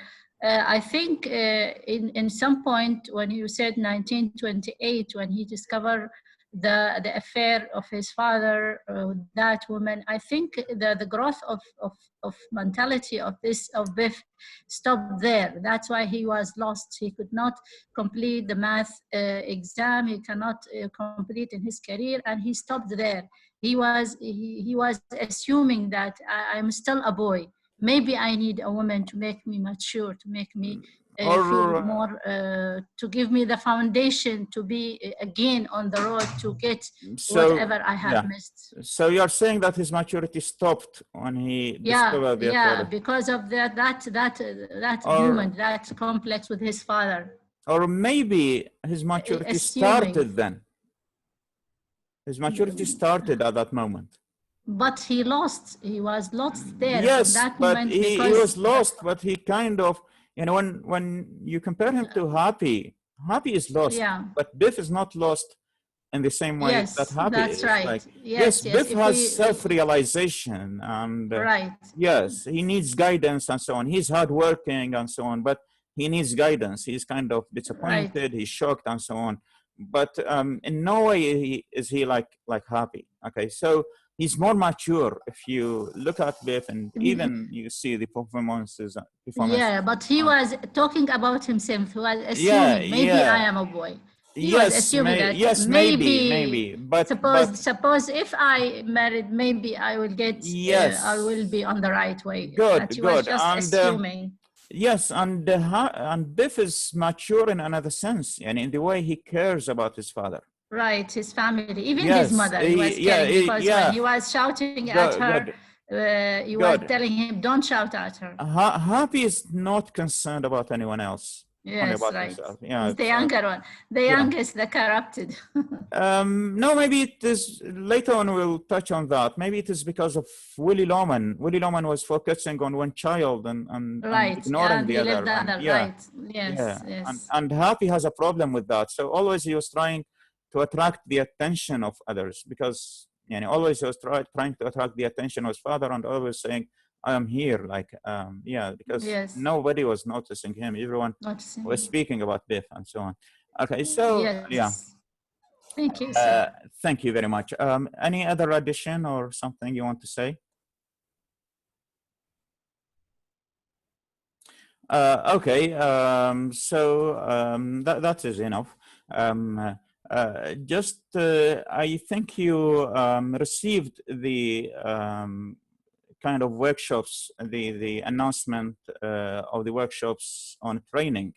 I think in some point when you said 1928, when he discovered the affair of his father, that woman, I think the growth of mentality of Biff stopped there. That's why he was lost. He could not complete the math exam. He cannot complete in his career, and he stopped there. He was assuming that I'm still a boy. Maybe I need a woman to make me mature, to make me feel more, to give me the foundation to be again on the road to get whatever I have missed. So you're saying that his maturity stopped when he discovered the affair? Because of that moment, that complex with his father. Or maybe his maturity started then. His maturity started at that moment. But he was lost there. Yes, that but moment he was lost, but he kind of, when you compare him to Happy is lost, but Biff is not lost in the same way that Happy is. Right. Like, yes, Biff has self-realization, and yes, he needs guidance and so on. He's hardworking and so on, but he needs guidance. He's kind of disappointed, he's shocked and so on. But in no way is he like Happy. Okay, so he's more mature if you look at Biff, and even you see the performances. Yeah, but he was talking about himself. He was assuming maybe I am a boy. He was assuming that maybe. But suppose if I married, maybe I will get. I will be on the right way. Good. He was just assuming. Yes, and Biff is mature in another sense, and in the way he cares about his father. Right, his family, even his mother. He was caring because when he was shouting at her, he was telling him, "Don't shout at her." Happy is not concerned about anyone else. Yes, right. Yeah, he's the younger one, the youngest, the corrupted. No, maybe it is, later on we'll touch on that. Maybe it is because of Willy Loman. Willy Loman was focusing on one child and ignoring the other. Right, yes. And Happy has a problem with that. So always he was trying to attract the attention of others, because always he was trying to attract the attention of his father, and always saying, I am here, because nobody was noticing him. Everyone was speaking about Biff and so on. Okay, so Thank you. Thank you very much. Any other addition or something you want to say? Okay, that is enough. I think you received the kind of workshops, the announcement of the workshops on training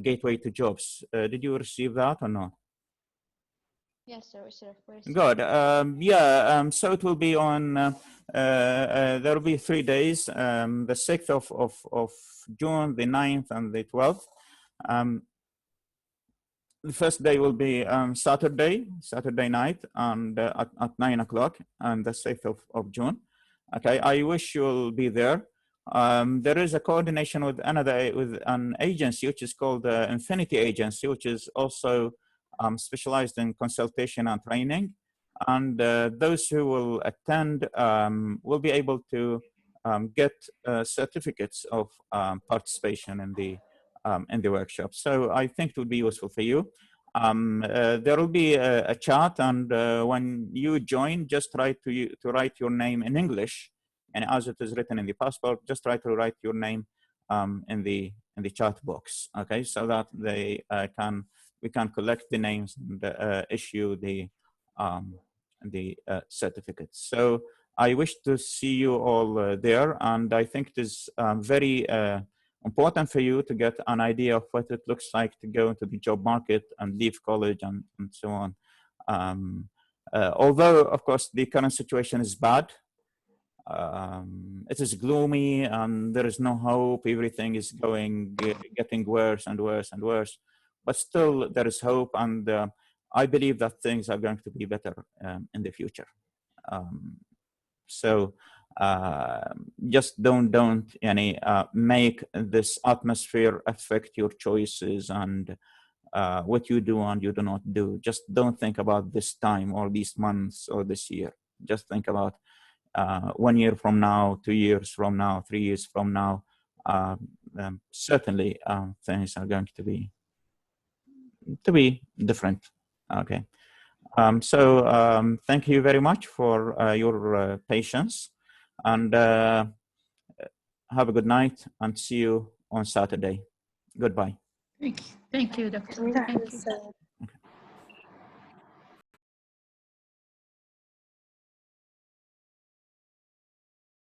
gateway to jobs. Did you receive that or not? Yes, sir. Sir, Good. So it will be on. There will be 3 days. The 6th of June, the 9th, and the 12th. The first day will be Saturday night, and at 9 o'clock, and the 6th of June. Okay, I wish you'll be there. There is a coordination with an agency which is called Infinity Agency, which is also specialized in consultation and training. And those who will attend will be able to get certificates of participation in the workshop. So I think it would be useful for you. There will be a chat, and when you join, just try to write your name in English, and as it is written in the passport, just try to write your name in the chat box. Okay, so that we can collect the names and issue the certificates. So I wish to see you all there, and I think it is very important for you to get an idea of what it looks like to go into the job market and leave college and so on. Although, of course, the current situation is bad, it is gloomy and there is no hope. Everything is getting worse and worse and worse. But still, there is hope, and I believe that things are going to be better in the future. So just don't make this atmosphere affect your choices and what you do and you do not do. Just don't think about this time or these months or this year. Just think about 1 year from now, 2 years from now, 3 years from now. Certainly things are going to be different. Okay. Thank you very much for your patience, and have a good night, and see you on Saturday. Goodbye. Thank you, Doctor. Thank you.